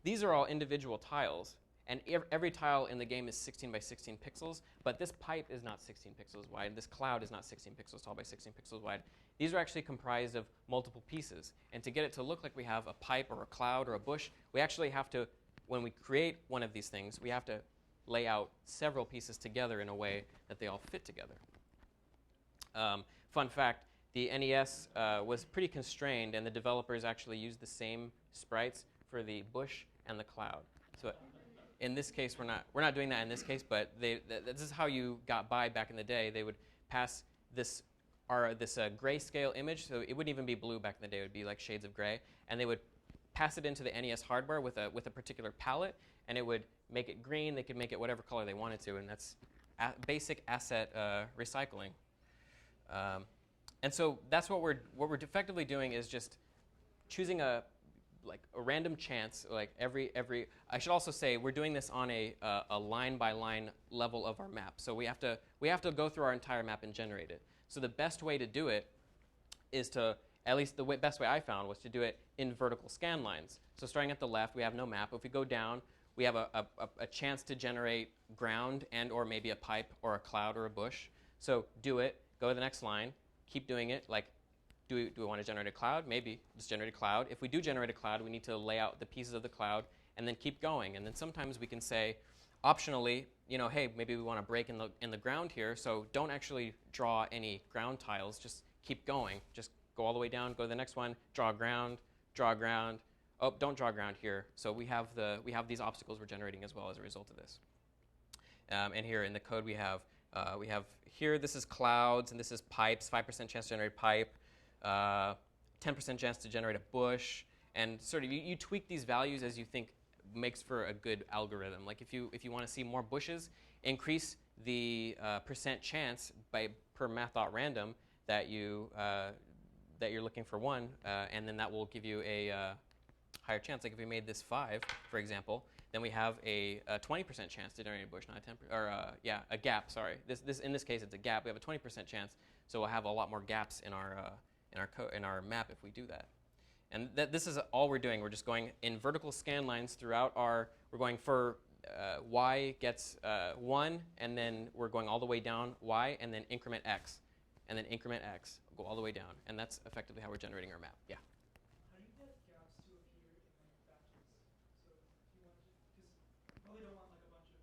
these are all individual tiles, and every tile in the game is 16 by 16 pixels, but this pipe is not 16 pixels wide. This cloud is not 16 pixels tall by 16 pixels wide. These are actually comprised of multiple pieces, and to get it to look like we have a pipe or a cloud or a bush, we actually have to, when we create one of these things, we have to lay out several pieces together in a way that they all fit together. Fun fact, the NES was pretty constrained, and the developers actually used the same sprites for the bush and the cloud. So in this case, we're not doing that in this case, but this is how you got by back in the day. They would pass this grayscale image, so it wouldn't even be blue back in the day. It would be like shades of gray, and they would pass it into the NES hardware with a particular palette, and it would make it green. They could make it whatever color they wanted to, and that's basic asset recycling. And so that's what we're effectively doing, is just choosing a random chance, like every. I should also say we're doing this on a line by line level of our map. So we have to go through our entire map and generate it. So the best way to do it is to, at least the best way I found, was to do it in vertical scan lines. So starting at the left, we have no map. If we go down, we have a chance to generate ground and or maybe a pipe or a cloud or a bush. So do it. Go to the next line. Keep doing it. Like, do we want to generate a cloud? Maybe just generate a cloud. If we do generate a cloud, we need to lay out the pieces of the cloud and then keep going. And then sometimes we can say, optionally, hey, maybe we want to break in the ground here, so don't actually draw any ground tiles. Just keep going. Just go all the way down. Go to the next one. Draw ground. Draw ground. Oh, don't draw ground here. So we have these obstacles we're generating as well as a result of this. And here in the code we have here, this is clouds and this is pipes. 5% chance to generate pipe. 10% chance to generate a bush, and sort of you tweak these values as you think makes for a good algorithm. Like if you want to see more bushes, increase the percent chance per math.random that you're looking for one, and then that will give you a higher chance. Like if we made this 5, for example, then we have a 20% chance to generate a bush, not a 10%, or a gap. Sorry, in this case it's a gap. We have a 20% chance, so we'll have a lot more gaps in our map if we do that. And this is all we're doing. We're just going in vertical scan lines throughout we're going for y gets 1, and then we're going all the way down y, and then increment x, and then increment x, go all the way down. And that's effectively how we're generating our map. Yeah? How do you get gaps to appear in batches? So if you want to, because you probably don't want like a bunch of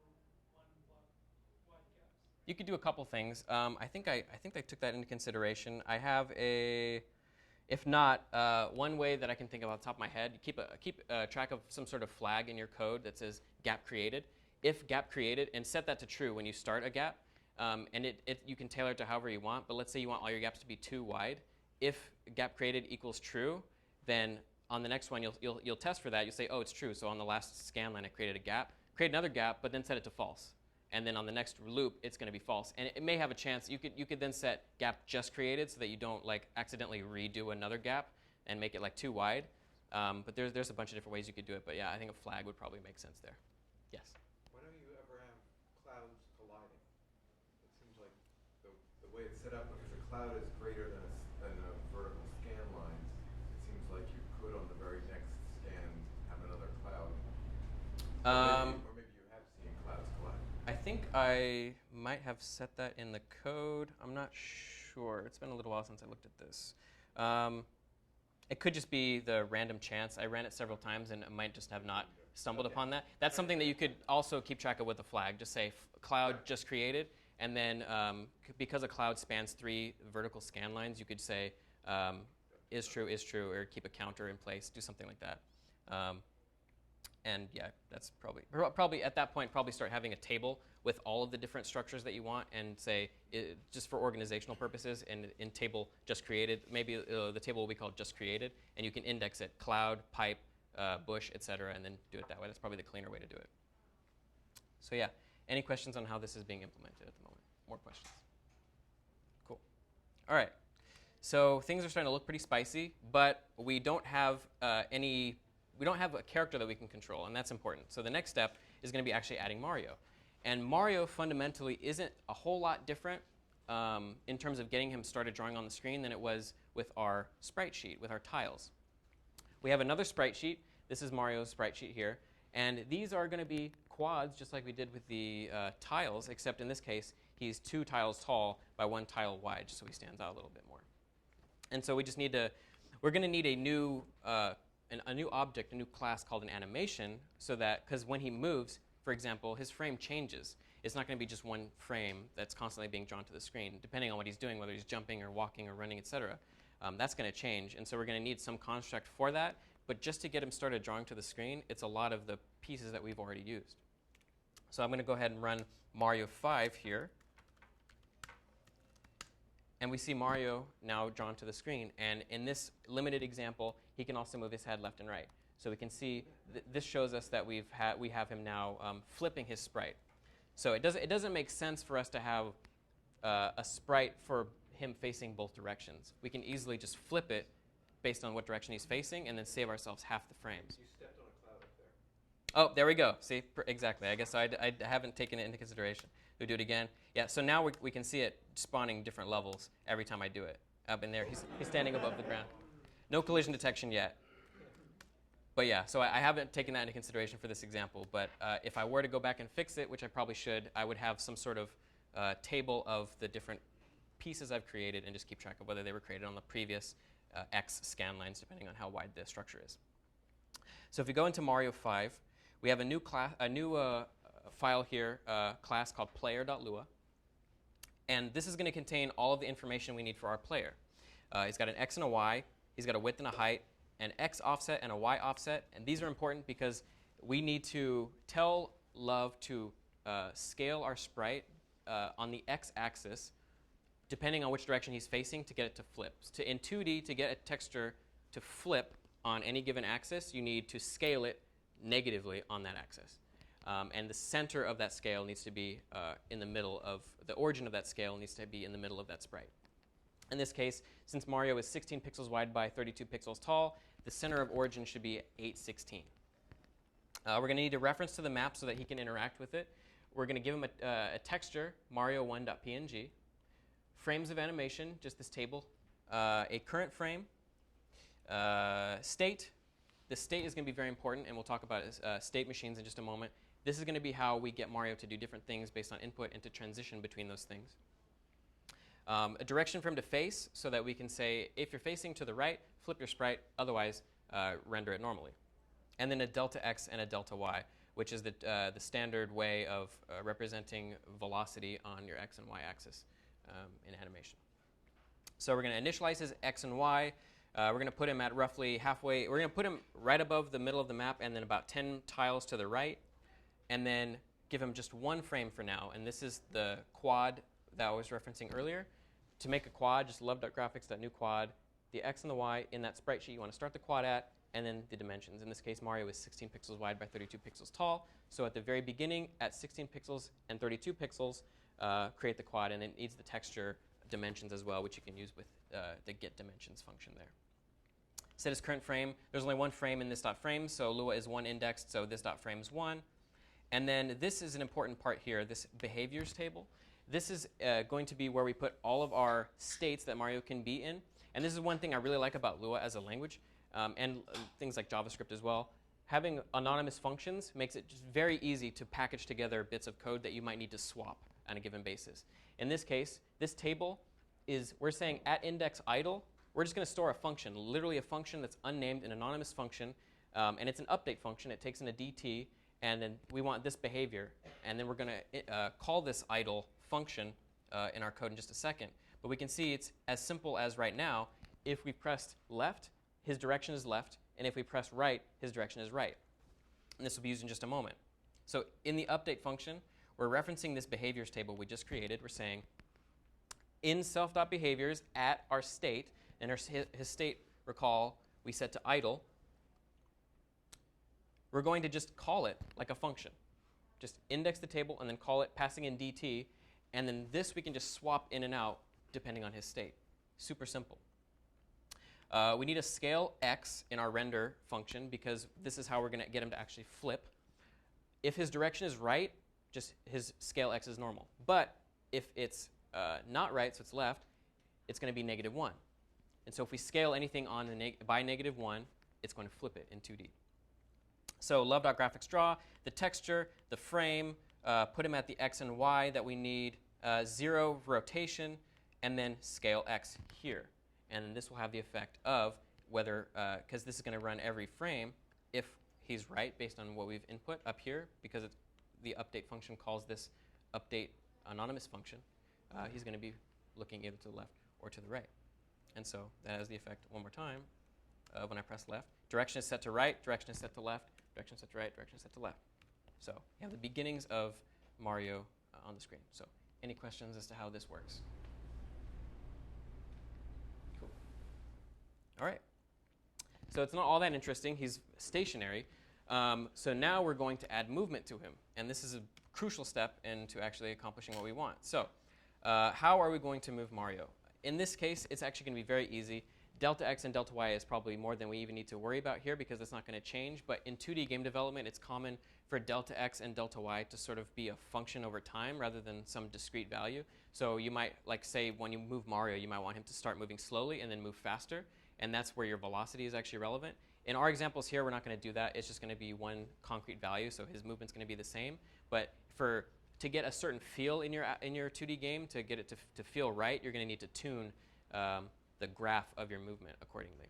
individual one block wide gaps. You could do a couple things. I think I took that into consideration. I have if not, one way that I can think of off the top of my head, you keep track of some sort of flag in your code that says gap created. If gap created, and set that to true when you start a gap, and you can tailor it to however you want. But let's say you want all your gaps to be too wide. If gap created equals true, then on the next one you'll test for that. You'll say, oh, it's true. So on the last scan line, I created a gap. Create another gap, but then set it to false. And then on the next loop, it's going to be false. And it may have a chance. You could then set gap just created so that you don't like accidentally redo another gap and make it like too wide. But there's a bunch of different ways you could do it. But yeah, I think a flag would probably make sense there. Yes. Why don't you ever have clouds colliding? It seems like the way it's set up, because a cloud is greater than a vertical scan line, it seems like you could on the very next scan have another cloud. Or maybe you have seen clouds collide. I think I might have set that in the code. I'm not sure. It's been a little while since I looked at this. It could just be the random chance. I ran it several times, and it might just have not stumbled upon that. That's something that you could also keep track of with a flag. Just say cloud just created, and then because a cloud spans 3 vertical scan lines, you could say is true, or keep a counter in place, do something like that. And yeah, that's probably at that point, probably start having a table with all of the different structures that you want, and say, just for organizational purposes, and in table just created, maybe the table will be called just created, and you can index it cloud, pipe, bush, etc., and then do it that way. That's probably the cleaner way to do it. So yeah, any questions on how this is being implemented at the moment? More questions? Cool. All right. So things are starting to look pretty spicy, but we don't have we don't have a character that we can control, and that's important. So the next step is going to be actually adding Mario. And Mario fundamentally isn't a whole lot different in terms of getting him started drawing on the screen than it was with our sprite sheet, with our tiles. We have another sprite sheet. This is Mario's sprite sheet here. And these are going to be quads, just like we did with the tiles, except in this case, he's 2 tiles tall by 1 tile wide, just so he stands out a little bit more. And so we just need to, we're going to need a new object, a new class called an animation, so that, because when he moves, for example, his frame changes. It's not going to be just one frame that's constantly being drawn to the screen, depending on what he's doing, whether he's jumping or walking or running, etc. That's going to change, and so we're going to need some construct for that. But just to get him started drawing to the screen, it's a lot of the pieces that we've already used. So I'm going to go ahead and run Mario 5 here. And we see Mario now drawn to the screen. And in this limited example, he can also move his head left and right. So we can see this shows us that we have him now flipping his sprite. So it doesn't make sense for us to have a sprite for him facing both directions. We can easily just flip it based on what direction he's facing, and then save ourselves half the frames. You stepped on a cloud up there. Oh, there we go. See, exactly. I guess I haven't taken it into consideration. We do it again. Yeah. So now we can see it spawning different levels every time I do it. Up in there, he's standing above the ground. No collision detection yet. But yeah, so I haven't taken that into consideration for this example. But if I were to go back and fix it, which I probably should, I would have some sort of table of the different pieces I've created and just keep track of whether they were created on the previous X scan lines, depending on how wide the structure is. So if we go into Mario 5, we have a new file here, class called player.lua. And this is going to contain all of the information we need for our player. He's got an X and a Y. He's got a width and a height, an X offset and a Y offset. And these are important because we need to tell LÖVE to scale our sprite on the X axis, depending on which direction he's facing, to get it to flip. In 2D, to get a texture to flip on any given axis, you need to scale it negatively on that axis. And the center of that scale needs to be in the middle of, the origin of that scale needs to be in the middle of that sprite. In this case, since Mario is 16 pixels wide by 32 pixels tall, the center of origin should be 816. We're going to need a reference to the map so that he can interact with it. We're going to give him a texture, Mario1.png, frames of animation, just this table, a current frame, state. The state is going to be very important, and we'll talk about state machines in just a moment. This is going to be how we get Mario to do different things based on input and to transition between those things. A direction for him to face, so that we can say, if you're facing to the right, flip your sprite, otherwise render it normally. And then a delta x and a delta y, which is the standard way of representing velocity on your x and y axis in animation. So we're going to initialize his x and y. We're going to put him at roughly halfway. We're going to put him right above the middle of the map and then about 10 tiles to the right. And then give him just one frame for now. And this is the quad that I was referencing earlier. To make a quad, just love.graphics.new quad, the x and the y in that sprite sheet you want to start the quad at, and then the dimensions. In this case, Mario is 16 pixels wide by 32 pixels tall. So at the very beginning, at 16 pixels and 32 pixels, create the quad, and it needs the texture dimensions as well, which you can use with the get dimensions function there. Set his current frame. There's only one frame in this .frame, so Lua is 1 indexed, so this .frame is 1. And then this is an important part here, this behaviors table. This is going to be where we put all of our states that Mario can be in. And this is one thing I really like about Lua as a language, and things like JavaScript as well. Having anonymous functions makes it just very easy to package together bits of code that you might need to swap on a given basis. In this case, this table is, we're saying at index idle, we're just going to store a function, literally a function that's unnamed, an anonymous function, and it's an update function. It takes in a DT, and then we want this behavior, and then we're going to call this idle function in our code in just a second. But we can see it's as simple as right now, if we pressed left, his direction is left. and if we press right, his direction is right. And this will be used in just a moment. So in the update function, we're referencing this behaviors table we just created. We're saying in self.behaviors at our state, and his state, recall, we set to idle. We're going to just call it like a function. Just index the table and then call it, passing in dt, and then this we can just swap in and out depending on his state. Super simple. We need a scale x in our render function because this is how we're going to get him to actually flip. If his direction is right, just his scale x is normal. But if it's not right, so it's left, it's going to be -1. And so if we scale anything on by -1, it's going to flip it in 2D. So love.graphics draw, the texture, the frame, put him at the x and y that we need, 0 rotation, and then scale x here. And this will have the effect of whether, because this is going to run every frame, if he's right based on what we've input up here, because the update function calls this update anonymous function, he's going to be looking either to the left or to the right. And so that has the effect one more time when I press left. Direction is set to right, direction is set to left, direction is set to right, direction is set to left. So you have the beginnings of Mario on the screen. So any questions as to how this works? Cool. All right. So it's not all that interesting. He's stationary. So now we're going to add movement to him. And this is a crucial step into actually accomplishing what we want. So how are we going to move Mario? In this case, it's actually going to be very easy. Delta x and delta y is probably more than we even need to worry about here because it's not going to change. But in 2D game development, it's common for delta x and delta y to sort of be a function over time rather than some discrete value. So you might, like say, when you move Mario, you might want him to start moving slowly and then move faster. And that's where your velocity is actually relevant. In our examples here, we're not going to do that. It's just going to be one concrete value, so his movement's going to be the same. But to get a certain feel in your 2D game, to get it to feel right, you're going to need to tune the graph of your movement accordingly.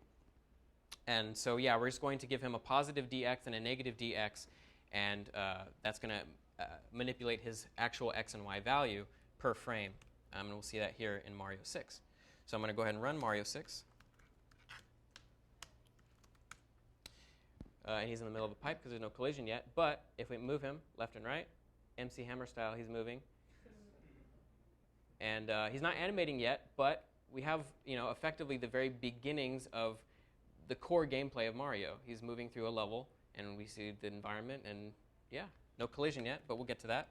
And so, yeah, we're just going to give him a positive dx and a negative dx, and that's going to manipulate his actual x and y value per frame. And we'll see that here in Mario 6. So I'm going to go ahead and run Mario 6. And he's in the middle of a pipe because there's no collision yet. But if we move him left and right, MC Hammer style, he's moving. And he's not animating yet, but we have, effectively the very beginnings of the core gameplay of Mario. He's moving through a level, and we see the environment, and yeah, no collision yet, but we'll get to that.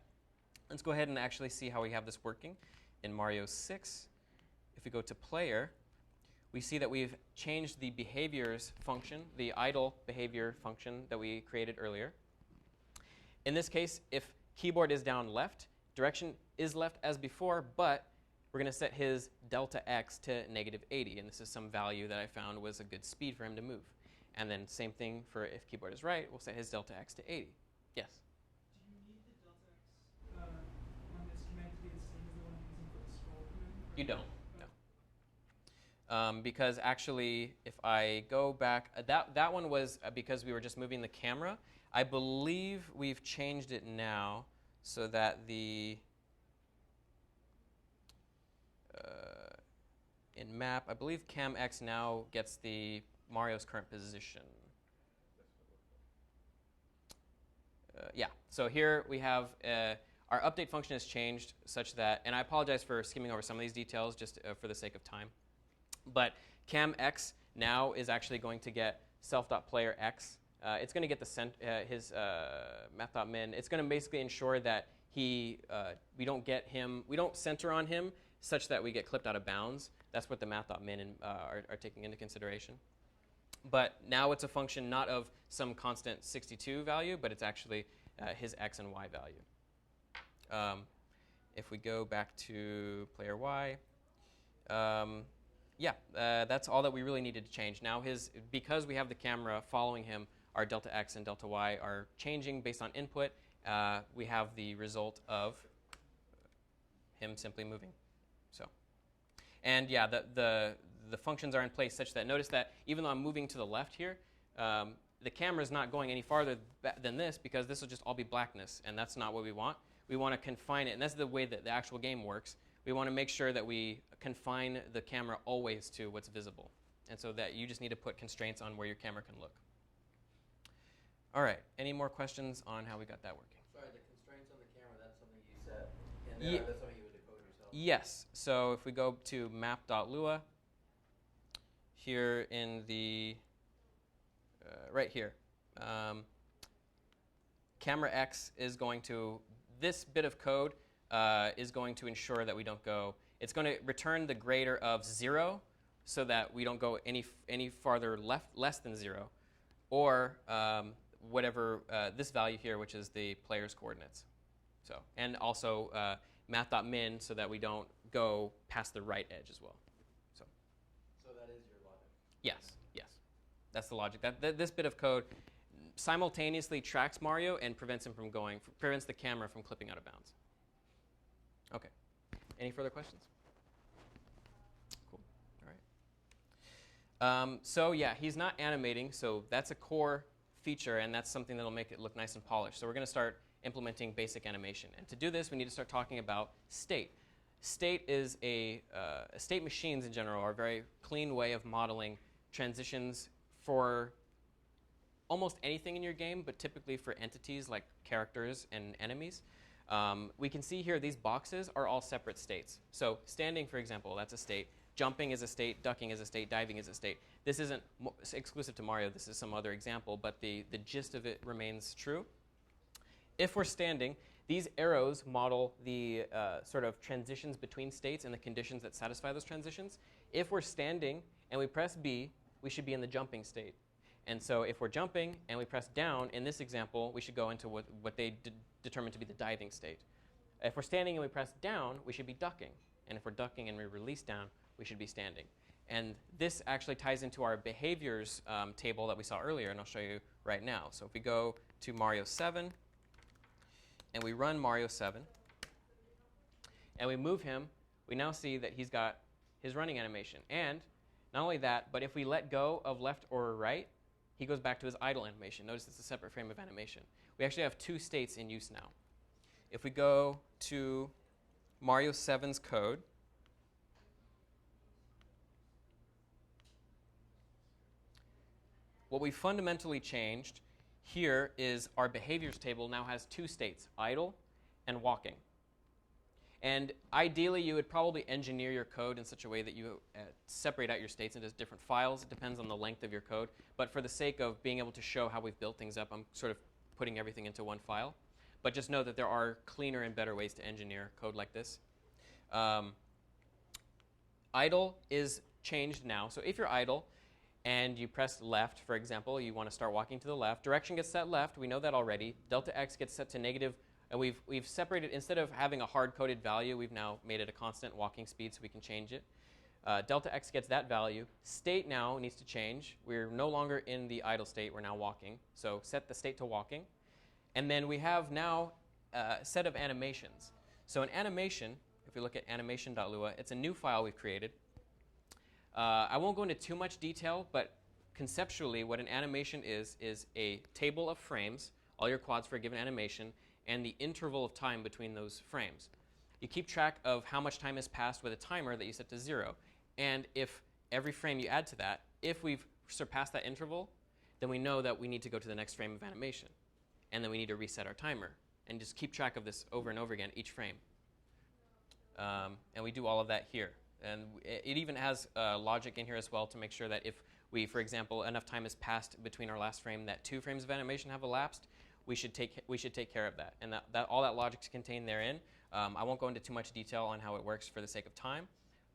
Let's go ahead and actually see how we have this working in Mario 6. If we go to player, we see that we've changed the behaviors function, the idle behavior function that we created earlier. In this case, if keyboard is down left, direction is left as before, but we're going to set his delta x to -80, and this is some value that I found was a good speed for him to move. And then same thing for if keyboard is right, we'll set his delta x to 80. Yes? Do you need the delta x on this command to be the same as the one you're using for the scroll command? You don't, no. Because actually, if I go back, that one was because we were just moving the camera. I believe we've changed it now so that the in map, I believe cam x now gets the Mario's current position. Yeah, so here we have our update function has changed such that, and I apologize for skimming over some of these details just for the sake of time, but cam x now is actually going to get self.playerx. It's going to get his math.min. It's going to basically ensure that we don't center on him such that we get clipped out of bounds. That's what the math.min are taking into consideration. But now it's a function not of some constant 62 value, but it's actually his x and y value. If we go back to player y, that's all that we really needed to change. Now because we have the camera following him, our delta x and delta y are changing based on input. We have the result of him simply moving. So, and yeah, the functions are in place such that notice that even though I'm moving to the left here, the camera is not going any farther than this because this will just all be blackness, and that's not what we want. We want to confine it, and that's the way that the actual game works. We want to make sure that we confine the camera always to what's visible. And so that you just need to put constraints on where your camera can look. All right, any more questions on how we got that working? Sorry, the constraints on the camera, that's something you set, and Ye- that's something you would decode yourself. Yes. So if we go to map.lua, here in the, right here, camera X is going to, this bit of code is going to ensure that we don't go, it's going to return the greater of 0 so that we don't go any farther less than 0, or whatever this value here, which is the player's coordinates. So, and also math.min so that we don't go past the right edge as well. So that is your logic. yes, that's the logic. This bit of code simultaneously tracks Mario and prevents the camera from clipping out of bounds. Okay. Any further questions? Cool. All right. So yeah, he's not animating, so that's a core feature, and that's something that'll make it look nice and polished. So we're going to start implementing basic animation. And to do this, we need to start talking about state. State is state machines in general are a very clean way of modeling transitions for almost anything in your game, but typically for entities like characters and enemies. We can see here these boxes are all separate states. So standing, for example, that's a state. Jumping is a state, ducking is a state, diving is a state. This isn't exclusive to Mario, this is some other example, but the gist of it remains true. If we're standing, these arrows model the sort of transitions between states and the conditions that satisfy those transitions. If we're standing and we press B, we should be in the jumping state. And so if we're jumping and we press down, in this example, we should go into what they determine to be the diving state. If we're standing and we press down, we should be ducking. And if we're ducking and we release down, we should be standing. And this actually ties into our behaviors table that we saw earlier, and I'll show you right now. So if we go to Mario 7, and we run Mario 7, and we move him, we now see that he's got his running animation. And not only that, but if we let go of left or right, he goes back to his idle animation. Notice it's a separate frame of animation. We actually have two states in use now. If we go to Mario 7's code, what we fundamentally changed here is our behaviors table now has two states, idle and walking. And ideally, you would probably engineer your code in such a way that you separate out your states into different files. It depends on the length of your code. But for the sake of being able to show how we've built things up, I'm sort of putting everything into one file. But just know that there are cleaner and better ways to engineer code like this. Idle is changed now. So if you're idle and you press left, for example, you want to start walking to the left, direction gets set left. We know that already. Delta x gets set to negative. And we've separated, instead of having a hard-coded value, we've now made it a constant walking speed so we can change it. Delta x gets that value. State now needs to change. We're no longer in the idle state. We're now walking. So set the state to walking. And then we have now a set of animations. So an animation, if we look at animation.lua, it's a new file we've created. I won't go into too much detail, but conceptually what an animation is a table of frames, all your quads for a given animation, and the interval of time between those frames. You keep track of how much time has passed with a timer that you set to 0. And if every frame you add to that, if we've surpassed that interval, then we know that we need to go to the next frame of animation. And then we need to reset our timer. And just keep track of this over and over again, each frame. And we do all of that here. And it even has logic in here as well to make sure that if we, for example, enough time has passed between our last frame that 2 frames of animation have elapsed, we should take care of that. And all that logic is contained therein. I won't go into too much detail on how it works for the sake of time,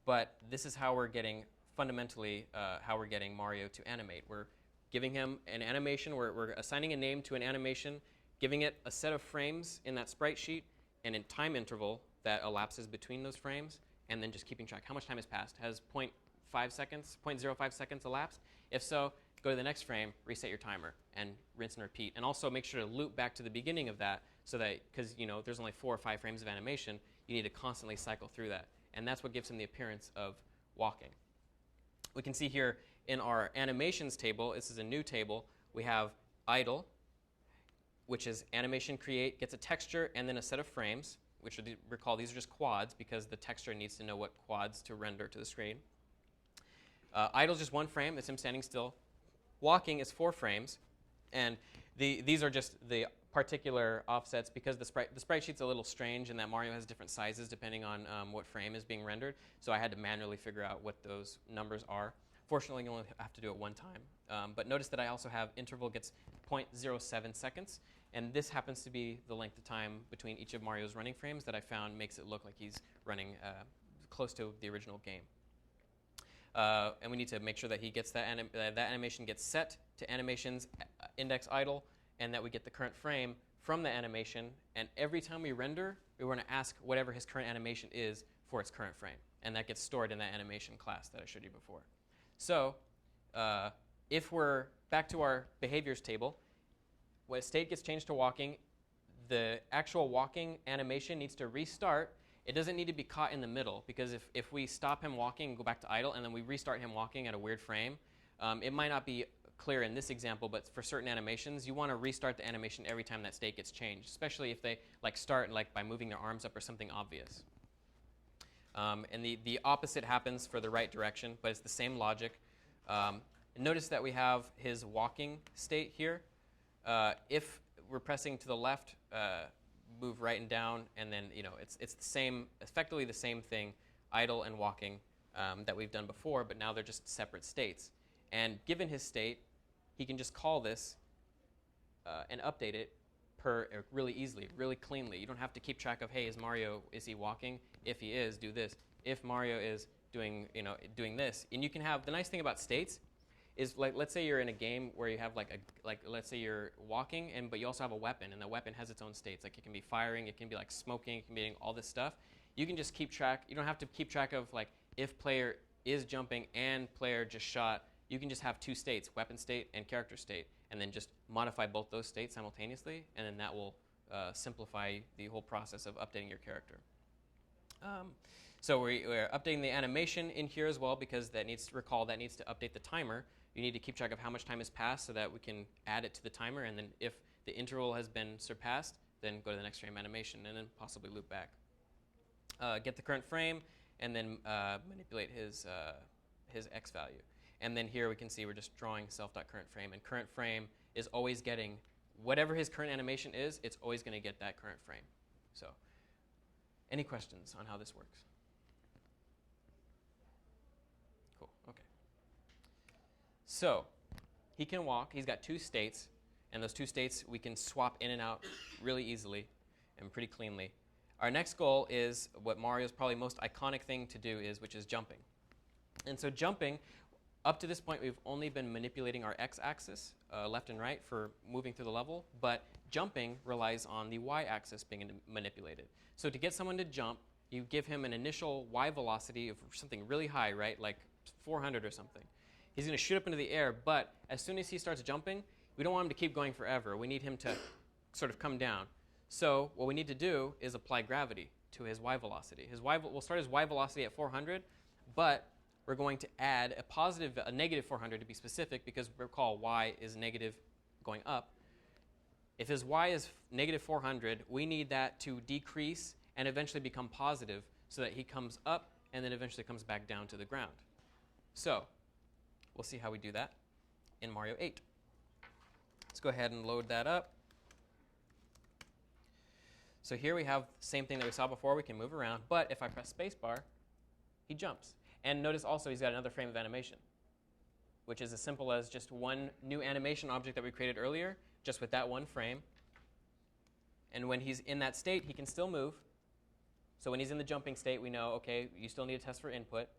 but this is how we're getting, fundamentally, how we're getting Mario to animate. We're giving him an animation, we're assigning a name to an animation, giving it a set of frames in that sprite sheet, and a time interval that elapses between those frames, and then just keeping track. How much time has passed? Has 0.05 seconds elapsed? If so, go to the next frame, reset your timer, and rinse and repeat. And also make sure to loop back to the beginning of that so that, because there's only 4 or 5 frames of animation, you need to constantly cycle through that. And that's what gives him the appearance of walking. We can see here in our animations table, this is a new table, we have idle, which is animation create, gets a texture, and then a set of frames, which recall these are just quads because the texture needs to know what quads to render to the screen. Idle is just 1 frame. That's him standing still. Walking is 4 frames. And these are just the particular offsets because the sprite sheet's a little strange in that Mario has different sizes depending on what frame is being rendered. So I had to manually figure out what those numbers are. Fortunately, you only have to do it 1 time. But notice that I also have interval gets 0.07 seconds. And this happens to be the length of time between each of Mario's running frames that I found makes it look like he's running close to the original game. And we need to make sure that he gets that animation gets set to animations index idle, and that we get the current frame from the animation. And every time we render, we want to ask whatever his current animation is for its current frame. And that gets stored in that animation class that I showed you before. So if we're back to our behaviors table, when state gets changed to walking, the actual walking animation needs to restart. It doesn't need to be caught in the middle, because if we stop him walking and go back to idle and then we restart him walking at a weird frame, it might not be clear in this example, but for certain animations, you want to restart the animation every time that state gets changed, especially if they start by moving their arms up or something obvious. And the opposite happens for the right direction, but it's the same logic. Notice that we have his walking state here. If we're pressing to the left, move right and down, and then it's the same, effectively the same thing, idle and walking, that we've done before, but now they're just separate states. And given his state, he can just call this and update it really easily, really cleanly. You don't have to keep track of, hey, is he walking? If he is, do this. If Mario is doing this, and you can have the nice thing about states is let's say you're in a game where you have let's say you're walking but you also have a weapon, and the weapon has its own states. Like it can be firing, it can be like smoking, it can be doing all this stuff. You can just keep track. You don't have to keep track of if player is jumping and player just shot. You can just have 2 states, weapon state and character state, and then just modify both those states simultaneously, and then that will simplify the whole process of updating your character. So we're updating the animation in here as well, because that needs to update the timer. You need to keep track of how much time has passed so that we can add it to the timer, and then if the interval has been surpassed, then go to the next frame animation and then possibly loop back. Get the current frame, and then manipulate his X value. And then here we can see we're just drawing self.currentFrame, and current frame is always getting whatever his current animation is, it's always going to get that current frame. So any questions on how this works? Cool, okay. So he can walk. He's got 2 states, and those 2 states we can swap in and out really easily and pretty cleanly. Our next goal is what Mario's probably most iconic thing to do which is jumping. And so jumping, up to this point, we've only been manipulating our x-axis, left and right, for moving through the level. But jumping relies on the y-axis being manipulated. So to get someone to jump, you give him an initial y velocity of something really high, right, like 400 or something. He's going to shoot up into the air, but as soon as he starts jumping, we don't want him to keep going forever. We need him to sort of come down. So what we need to do is apply gravity to his y velocity. We'll start his y velocity at 400, but we're going to add a negative 400 to be specific, because recall y is negative going up. If his y is negative 400, we need that to decrease and eventually become positive so that he comes up and then eventually comes back down to the ground. So we'll see how we do that in Mario 8. Let's go ahead and load that up. So here we have the same thing that we saw before. We can move around, but if I press spacebar, he jumps. And notice also he's got another frame of animation, which is as simple as just one new animation object that we created earlier, just with that one frame. And when he's in that state, he can still move. So when he's in the jumping state, we know, okay, you still need a test for input.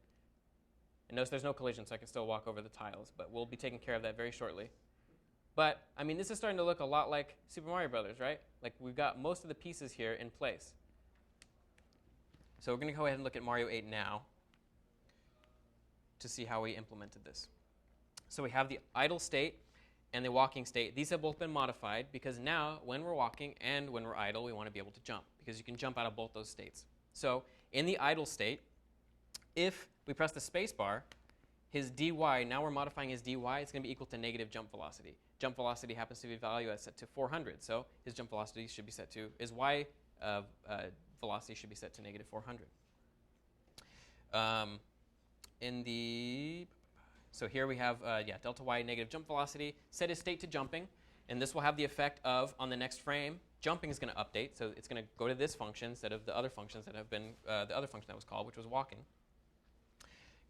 And notice there's no collision, so I can still walk over the tiles. But we'll be taking care of that very shortly. But, I mean, this is starting to look a lot like Super Mario Brothers, right? Like, we've got most of the pieces here in place. So we're going to go ahead and look at Mario 8 now to see how we implemented this. So we have the idle state and the walking state. These have both been modified because now, when we're walking and when we're idle, we want to be able to jump, because you can jump out of both those states. So in the idle state, if we press the space bar, his dy, now we're modifying his dy, it's going to be equal to negative jump velocity. Jump velocity happens to be a value set to 400, so his jump velocity should be set to, his y velocity should be set to negative 400. In the So here we have delta y negative jump velocity, set his state to jumping, and this will have the effect of, on the next frame, jumping is going to update, so it's going to go to this function instead of the other functions that have been, the other function that was called, which was walking.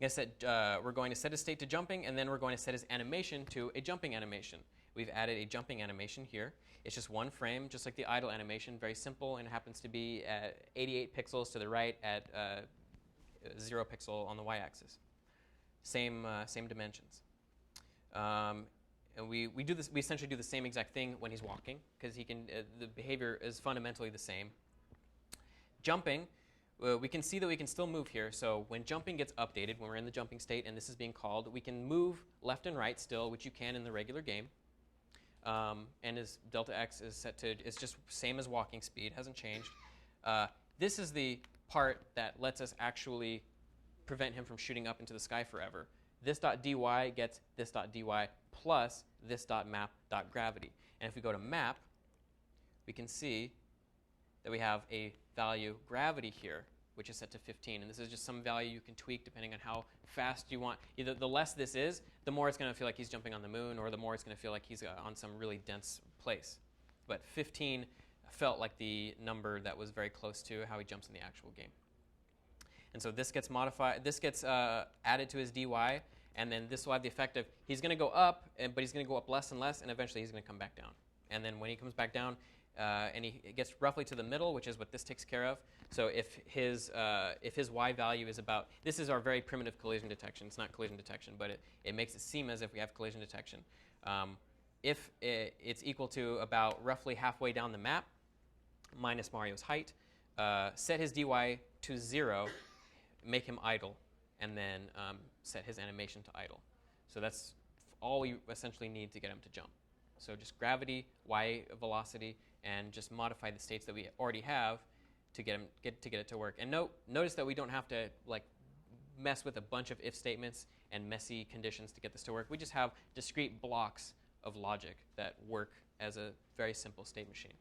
We're going to set his state to jumping, and then we're going to set his animation to a jumping animation. We've added a jumping animation here. It's just one frame, just like the idle animation, very simple, and it happens to be at 88 pixels to the right at 0 pixel on the y-axis. Same dimensions. And we do this. We essentially do the same exact thing when he's walking, because he can. The behavior is fundamentally the same. Jumping, we can see that we can still move here. So when jumping gets updated, when we're in the jumping state and this is being called, we can move left and right still, which you can in the regular game. And as delta x is set to, it's just same as walking speed, hasn't changed. This is the part that lets us actually prevent him from shooting up into the sky forever. This .dy gets this .dy plus this .map.gravity. And if we go to map, we can see that we have a value gravity here, which is set to 15. And this is just some value you can tweak depending on how fast you want. Either the less this is, the more it's going to feel like he's jumping on the moon, or the more it's going to feel like he's on some really dense place. But 15 felt like the number that was very close to how he jumps in the actual game. And so this gets modified. This gets added to his dy, and then this will have the effect of he's going to go up, but he's going to go up less and less, and eventually he's going to come back down. And then when he comes back down, and he gets roughly to the middle, which is what this takes care of. So if his y value is about, this is our very primitive collision detection. It's not collision detection, but it makes it seem as if we have collision detection. If it's equal to about roughly halfway down the map, minus Mario's height, set his dy to 0, make him idle, and then set his animation to idle. So that's all we essentially need to get him to jump. So just gravity, y velocity, and just modify the states that we already have to get it to work. And notice that we don't have to mess with a bunch of if statements and messy conditions to get this to work. We just have discrete blocks of logic that work as a very simple state machine.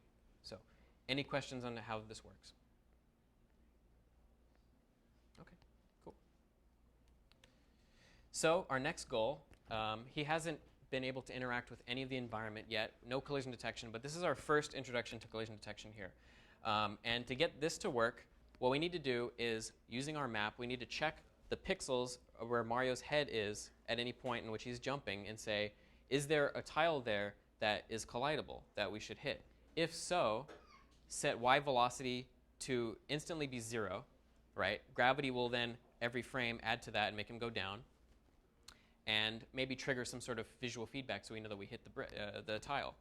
So any questions on how this works? Okay, cool. So our next goal, he hasn't been able to interact with any of the environment yet, no collision detection, but this is our first introduction to collision detection here. And to get this to work, what we need to do is, using our map, we need to check the pixels where Mario's head is at any point in which he's jumping and say, is there a tile there that is collidable that we should hit? If so, set y velocity to instantly be 0, right? Gravity will then, every frame, add to that and make him go down, and maybe trigger some sort of visual feedback so we know that we hit the tile.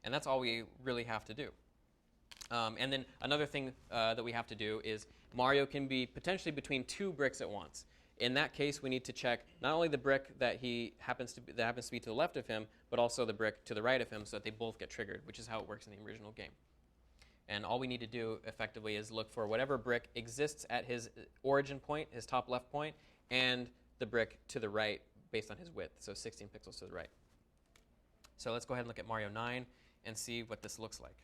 And that's all we really have to do. And then another thing that we have to do is Mario can be potentially between 2 bricks at once. In that case, we need to check not only the brick that happens to be to the left of him, but also the brick to the right of him so that they both get triggered, which is how it works in the original game. And all we need to do effectively is look for whatever brick exists at his origin point, his top left point, and the brick to the right based on his width, so 16 pixels to the right. So let's go ahead and look at Mario 9 and see what this looks like.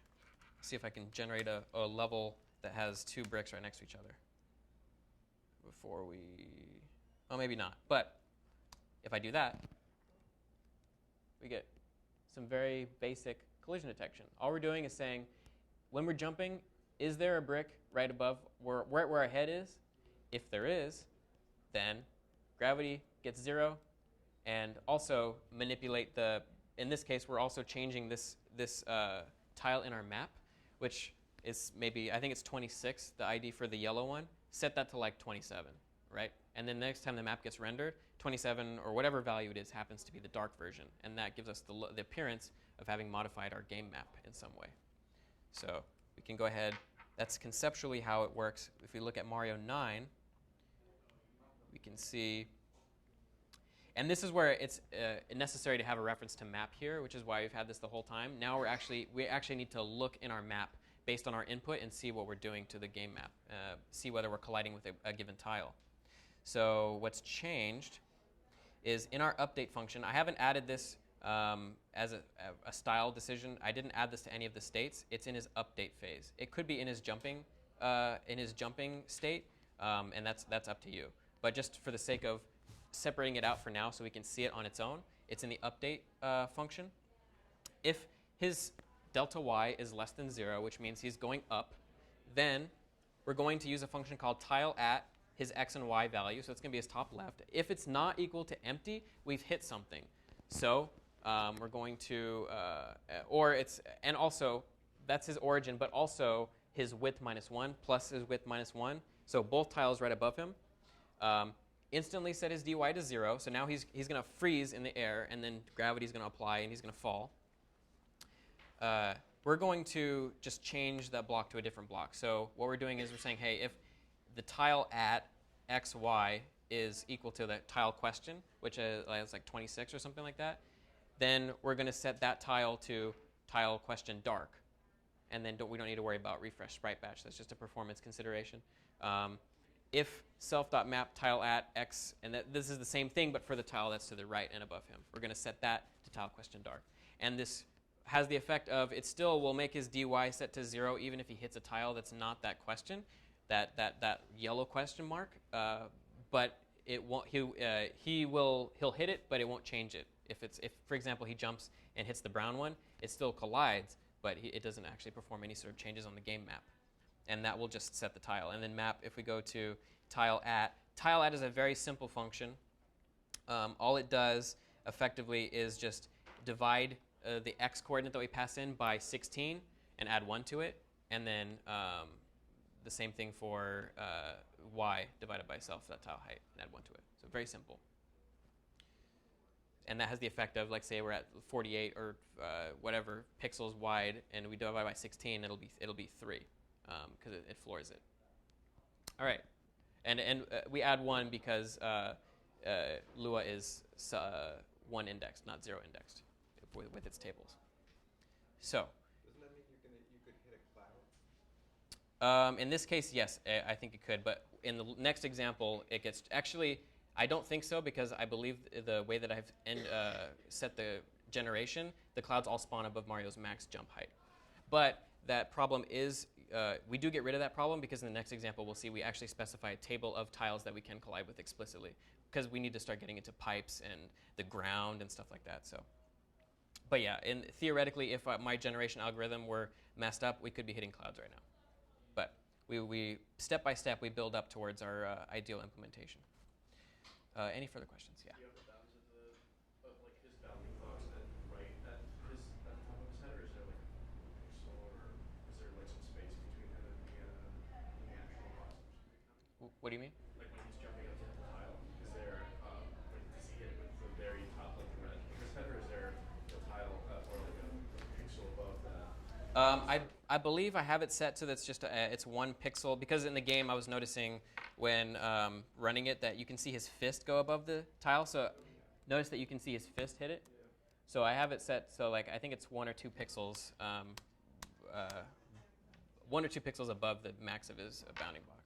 See if I can generate a level that has 2 bricks right next to each other. Before we... Oh, maybe not. But if I do that, we get some very basic collision detection. All we're doing is saying, when we're jumping, is there a brick right above where our head is? If there is, then gravity gets 0, and also manipulate the... In this case, we're also changing this tile in our map, which is maybe, I think it's 26, the ID for the yellow one. Set that to like 27, right? And then next time the map gets rendered, 27 or whatever value it is happens to be the dark version. And that gives us the appearance of having modified our game map in some way. So we can go ahead. That's conceptually how it works. If we look at Mario 9, we can see... And this is where it's necessary to have a reference to map here, which is why we've had this the whole time. Now we actually need to look in our map based on our input and see what we're doing to the game map, see whether we're colliding with a given tile. So what's changed is in our update function, I haven't added this as a style decision. I didn't add this to any of the states. It's in his update phase. It could be in his jumping state, and that's up to you. But just for the sake of separating it out for now so we can see it on its own. It's in the update function. If his delta y is less than 0, which means he's going up, then we're going to use a function called tile at his x and y value. So it's going to be his top left. If it's not equal to empty, we've hit something. So we're going to, and also, that's his origin, but also his width minus 1 plus his width minus 1. So both tiles right above him. Instantly set his dy to 0. So now he's going to freeze in the air, and then gravity's going to apply, and he's going to fall. We're going to just change that block to a different block. So what we're doing is we're saying, hey, if the tile at x, y is equal to the tile question, which is like 26 or something like that, then we're going to set that tile to tile question dark. And then we don't need to worry about refresh sprite batch. That's just a performance consideration. If self.map tile at x, and this is the same thing, but for the tile that's to the right and above him, we're going to set that to tile question dark. And this has the effect of it still will make his dy set to 0 even if he hits a tile that's not that question, that yellow question mark. But it won't. He'll hit it, but it won't change it. If for example he jumps and hits the brown one, it still collides, but it doesn't actually perform any sort of changes on the game map. And that will just set the tile. And then map, if we go to tile at is a very simple function. All it does effectively is just divide the x coordinate that we pass in by 16 and add 1 to it. And then the same thing for y divided by self.tile height and add 1 to it. So very simple. And that has the effect of, like, say we're at 48 or whatever pixels wide, and we divide by 16, it'll be 3 because it floors it. All right, and we add 1 because Lua is 1 indexed, not 0 indexed, with its tables. So. Doesn't that mean you could hit a cloud? In this case, yes, I think it could. But in the next example, it gets actually. I don't think so because I believe the way that I've set the generation, the clouds all spawn above Mario's max jump height. But that problem is, we do get rid of that problem because in the next example we'll see we actually specify a table of tiles that we can collide with explicitly because we need to start getting into pipes and the ground and stuff like that. So, but yeah, theoretically, if my generation algorithm were messed up, we could be hitting clouds right now. But we step by step we build up towards our ideal implementation. Any further questions? Yeah. Do you have the bounds of like his bounding box right at the top of his head, or is there like a pixel, or is there like some space between him and the actual box? What do you mean? Like when he's jumping up to hit the tile, is there does he hit it with the very top, like the red of his head, or is there a tile or like a pixel above that? I believe I have it set so that's just it's 1 pixel because in the game I was noticing when running it that you can see his fist go above the tile. So notice that you can see his fist hit it. Yeah. So I have it set so like I think it's 1 or 2 pixels, 1 or 2 pixels above the max of his bounding box.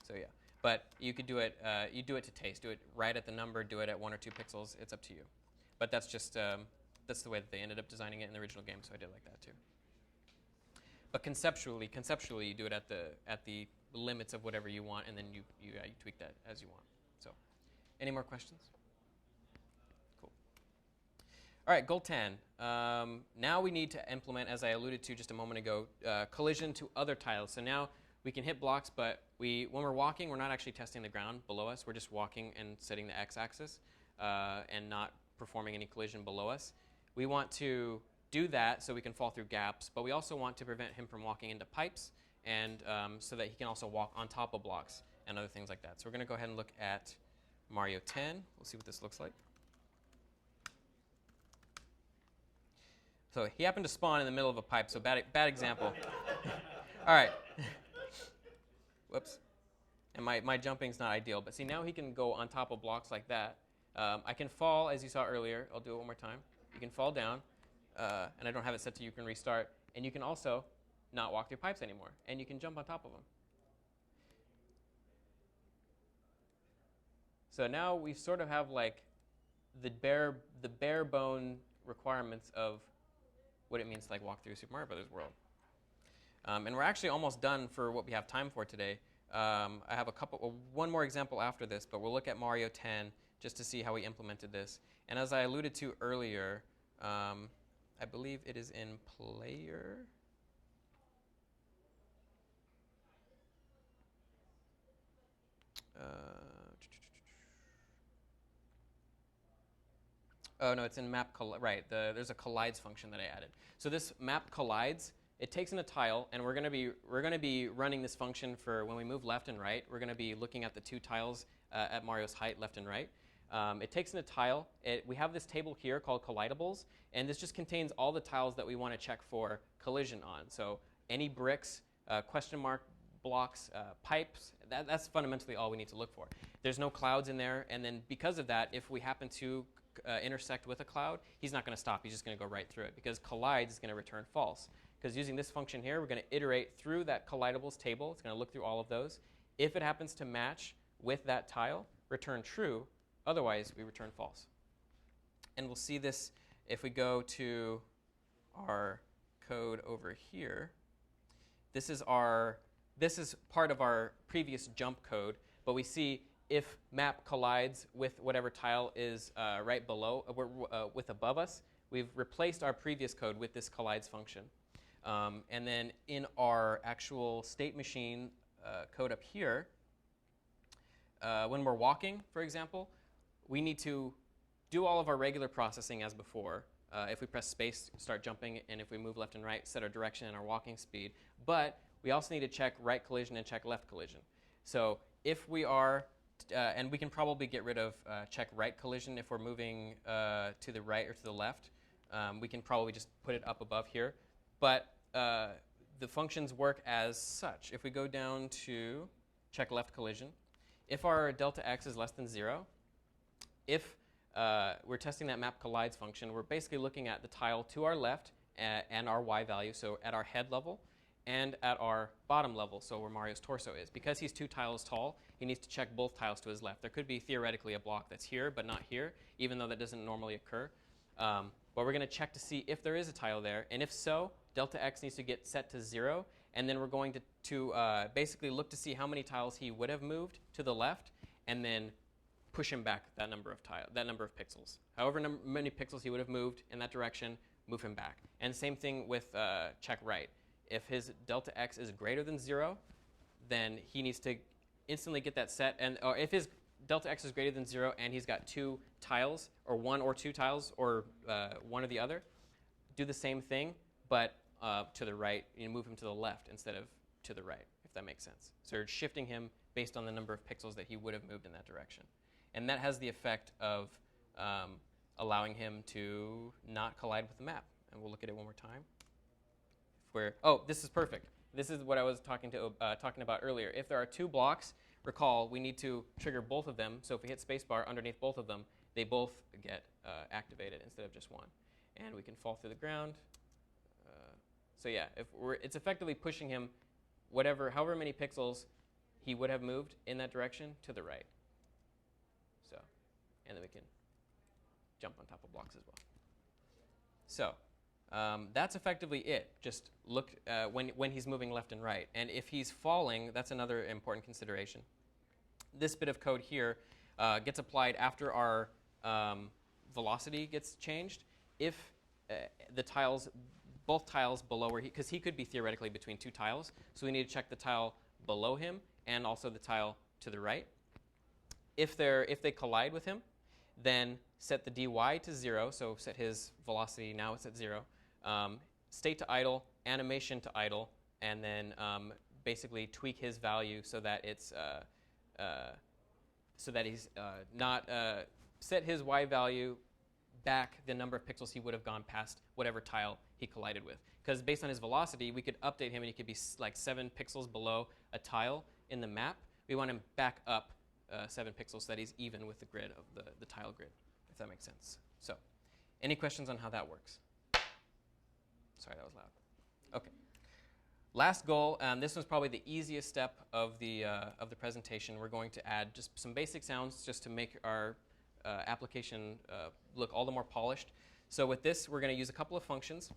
So yeah, but you could do it. You do it to taste. Do it right at the number. Do it at 1 or 2 pixels. It's up to you. But that's just that's the way that they ended up designing it in the original game. So I did like that too. But conceptually, you do it at the limits of whatever you want, and then you tweak that as you want. So, any more questions? Cool. All right, goal 10. Now we need to implement, as I alluded to just a moment ago, collision to other tiles. So now we can hit blocks, but when we're walking, we're not actually testing the ground below us. We're just walking and setting the x-axis and not performing any collision below us. We want to do that so we can fall through gaps, but we also want to prevent him from walking into pipes and so that he can also walk on top of blocks and other things like that. So we're going to go ahead and look at Mario 10. We'll see what this looks like. So he happened to spawn in the middle of a pipe, so bad example. All right. Whoops. And my jumping's not ideal, but see now he can go on top of blocks like that. I can fall, as you saw earlier. I'll do it one more time. You can fall down. And I don't have it set to you can restart. And you can also not walk through pipes anymore. And you can jump on top of them. So now we sort of have like the bare bone requirements of what it means to like walk through Super Mario Brothers world. And we're actually almost done for what we have time for today. I have one more example after this, but we'll look at Mario 10 just to see how we implemented this. And as I alluded to earlier, I believe it is in player. Oh no, it's in map right. There's a collides function that I added. So this map collides. It takes in a tile, and we're going to be running this function for when we move left and right. We're going to be looking at the two tiles at Mario's height, left and right. It takes in a tile. We have this table here called collidables, and this just contains all the tiles that we want to check for collision on. So any bricks, question mark blocks, pipes. That's fundamentally all we need to look for. There's no clouds in there, and then because of that, if we happen to intersect with a cloud, he's not going to stop. He's just going to go right through it because collides is going to return false. Because using this function here, we're going to iterate through that collidables table. It's going to look through all of those. If it happens to match with that tile, return true. Otherwise, we return false. And we'll see this if we go to our code over here. This is part of our previous jump code, but we see if map collides with whatever tile is right below, with above us, we've replaced our previous code with this collides function. And then in our actual state machine code up here, when we're walking, for example, we need to do all of our regular processing as before. If we press space, start jumping, and if we move left and right, set our direction and our walking speed. But we also need to check right collision and check left collision. So if we are, and we can probably get rid of check right collision if we're moving to the right or to the left. We can probably just put it up above here. But the functions work as such. If we go down to check left collision, if our delta x is less than 0, if we're testing that map collides function, we're basically looking at the tile to our left and our y value, so at our head level, and at our bottom level, so where Mario's torso is. Because he's 2 tiles tall, he needs to check both tiles to his left. There could be theoretically a block that's here, but not here, even though that doesn't normally occur. But we're going to check to see if there is a tile there, and if so, delta x needs to get set to 0, and then we're going to basically look to see how many tiles he would have moved to the left, and then push him back that number of pixels. However many pixels he would have moved in that direction, move him back. And same thing with check right. If his delta x is greater than 0, then he needs to instantly get that set. Or if his delta x is greater than 0 and he's got 2 tiles, or 1 or 2 tiles, or one or the other, do the same thing, but to the right. Move him to the left instead of to the right, if that makes sense. So you're shifting him based on the number of pixels that he would have moved in that direction. And that has the effect of allowing him to not collide with the map. And we'll look at it one more time. Oh, this is perfect. This is what I was talking about earlier. If there are 2 blocks, recall we need to trigger both of them. So if we hit spacebar underneath both of them, they both get activated instead of just one. And we can fall through the ground. So yeah, it's effectively pushing him however many pixels he would have moved in that direction to the right. So, and then we can jump on top of blocks as well. So that's effectively it. Just look when he's moving left and right. And if he's falling, that's another important consideration. This bit of code here gets applied after our velocity gets changed. If both tiles below because he could be theoretically between 2 tiles, so we need to check the tile below him and also the tile to the right. If they collide with him, then set the dy to 0, so set his velocity, now it's at 0. State to idle, animation to idle, and then basically tweak his value so that it's he's not set his y value back the number of pixels he would have gone past whatever tile he collided with. Because based on his velocity, we could update him and he could be like 7 pixels below a tile in the map. We want him back up 7 pixels so that he's even with the grid of the tile grid, if that makes sense. So, any questions on how that works? Sorry, that was loud. Okay. Last goal, this one's probably the easiest step of the presentation. We're going to add just some basic sounds just to make our application look all the more polished. So with this, we're going to use a couple of functions.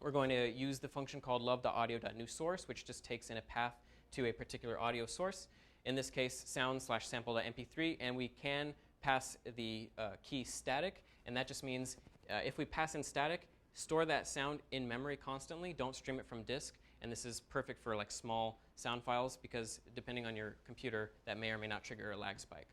We're going to use the function called love.audio.newSource, which just takes in a path to a particular audio source. In this case, sound/sample.mp3, and we can pass the key static, and that just means if we pass in static, store that sound in memory constantly. Don't stream it from disk. And this is perfect for like small sound files because depending on your computer, that may or may not trigger a lag spike.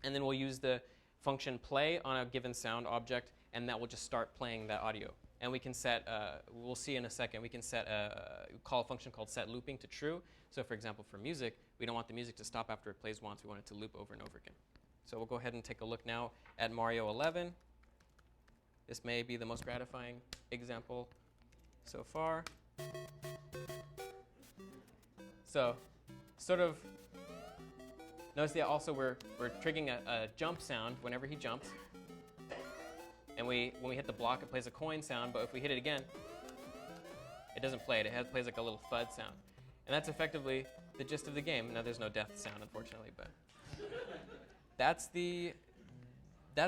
And then we'll use the function play on a given sound object, and that will just start playing that audio. And we can set, we'll see in a second, we can set call a function called set looping to true. So for example, for music, we don't want the music to stop after it plays once. We want it to loop over and over again. So we'll go ahead and take a look now at Mario 11. This may be the most gratifying example so far. So sort of notice that also we're triggering a jump sound whenever he jumps. And when we hit the block, it plays a coin sound, but if we hit it again, it doesn't play it. It plays like a little thud sound. And that's effectively the gist of the game. Now there's no death sound, unfortunately, but that's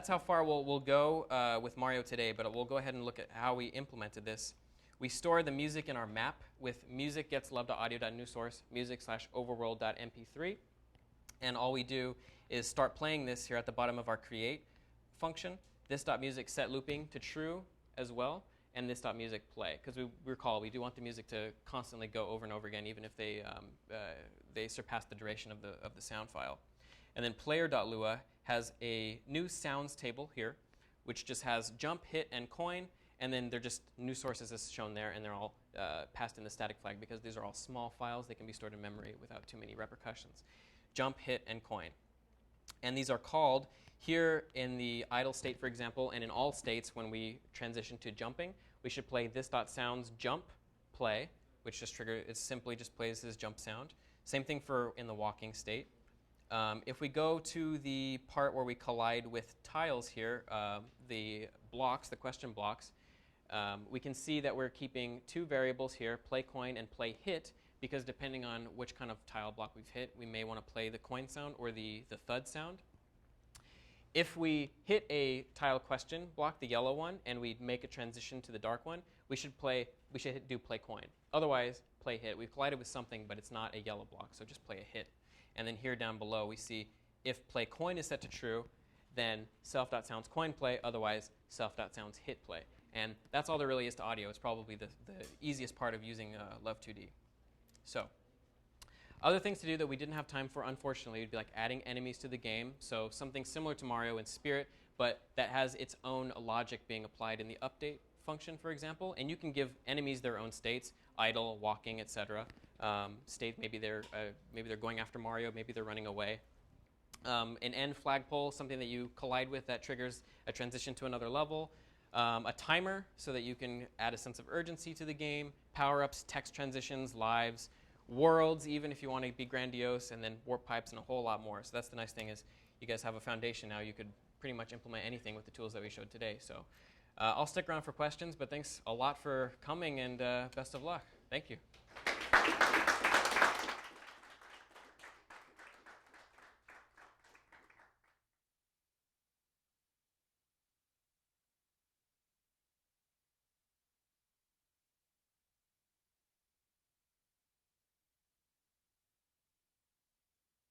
how far we'll go with Mario today, but we'll go ahead and look at how we implemented this. We store the music in our map with music gets love.audio.newSource music/overworld.mp3. And all we do is start playing this here at the bottom of our create function. This.music set looping to true as well, and this.music play. Because we recall, we do want the music to constantly go over and over again, even if they surpass the duration of the sound file. And then player.lua has a new sounds table here, which just has jump, hit, and coin. And then they're just new sources as shown there, and they're all passed in the static flag because these are all small files. They can be stored in memory without too many repercussions. Jump, hit, and coin. And these are called here in the idle state, for example, and in all states when we transition to jumping, we should play this.sounds jump play, which just it simply just plays this jump sound. Same thing for in the walking state. If we go to the part where we collide with tiles here, the blocks, the question blocks, we can see that we're keeping two variables here, play coin and play hit, because depending on which kind of tile block we've hit, we may want to play the coin sound or the thud sound. If we hit a tile question block, the yellow one, and we make a transition to the dark one, we should do play coin. Otherwise, play hit. We've collided with something, but it's not a yellow block, so just play a hit. And then here down below, we see if play coin is set to true, then self.sounds coin play, otherwise self.sounds hit play. And that's all there really is to audio. It's probably the easiest part of using LÖVE2D. So other things to do that we didn't have time for, unfortunately, would be like adding enemies to the game. So something similar to Mario in spirit, but that has its own logic being applied in the update function, for example. And you can give enemies their own states, idle, walking, etc. State, maybe they're going after Mario, maybe they're running away. An end flagpole, something that you collide with that triggers a transition to another level. A timer, so that you can add a sense of urgency to the game. Power-ups, text transitions, lives, worlds, even if you want to be grandiose, and then warp pipes and a whole lot more. So that's the nice thing is you guys have a foundation now. You could pretty much implement anything with the tools that we showed today. So I'll stick around for questions, but thanks a lot for coming, and best of luck. Thank you.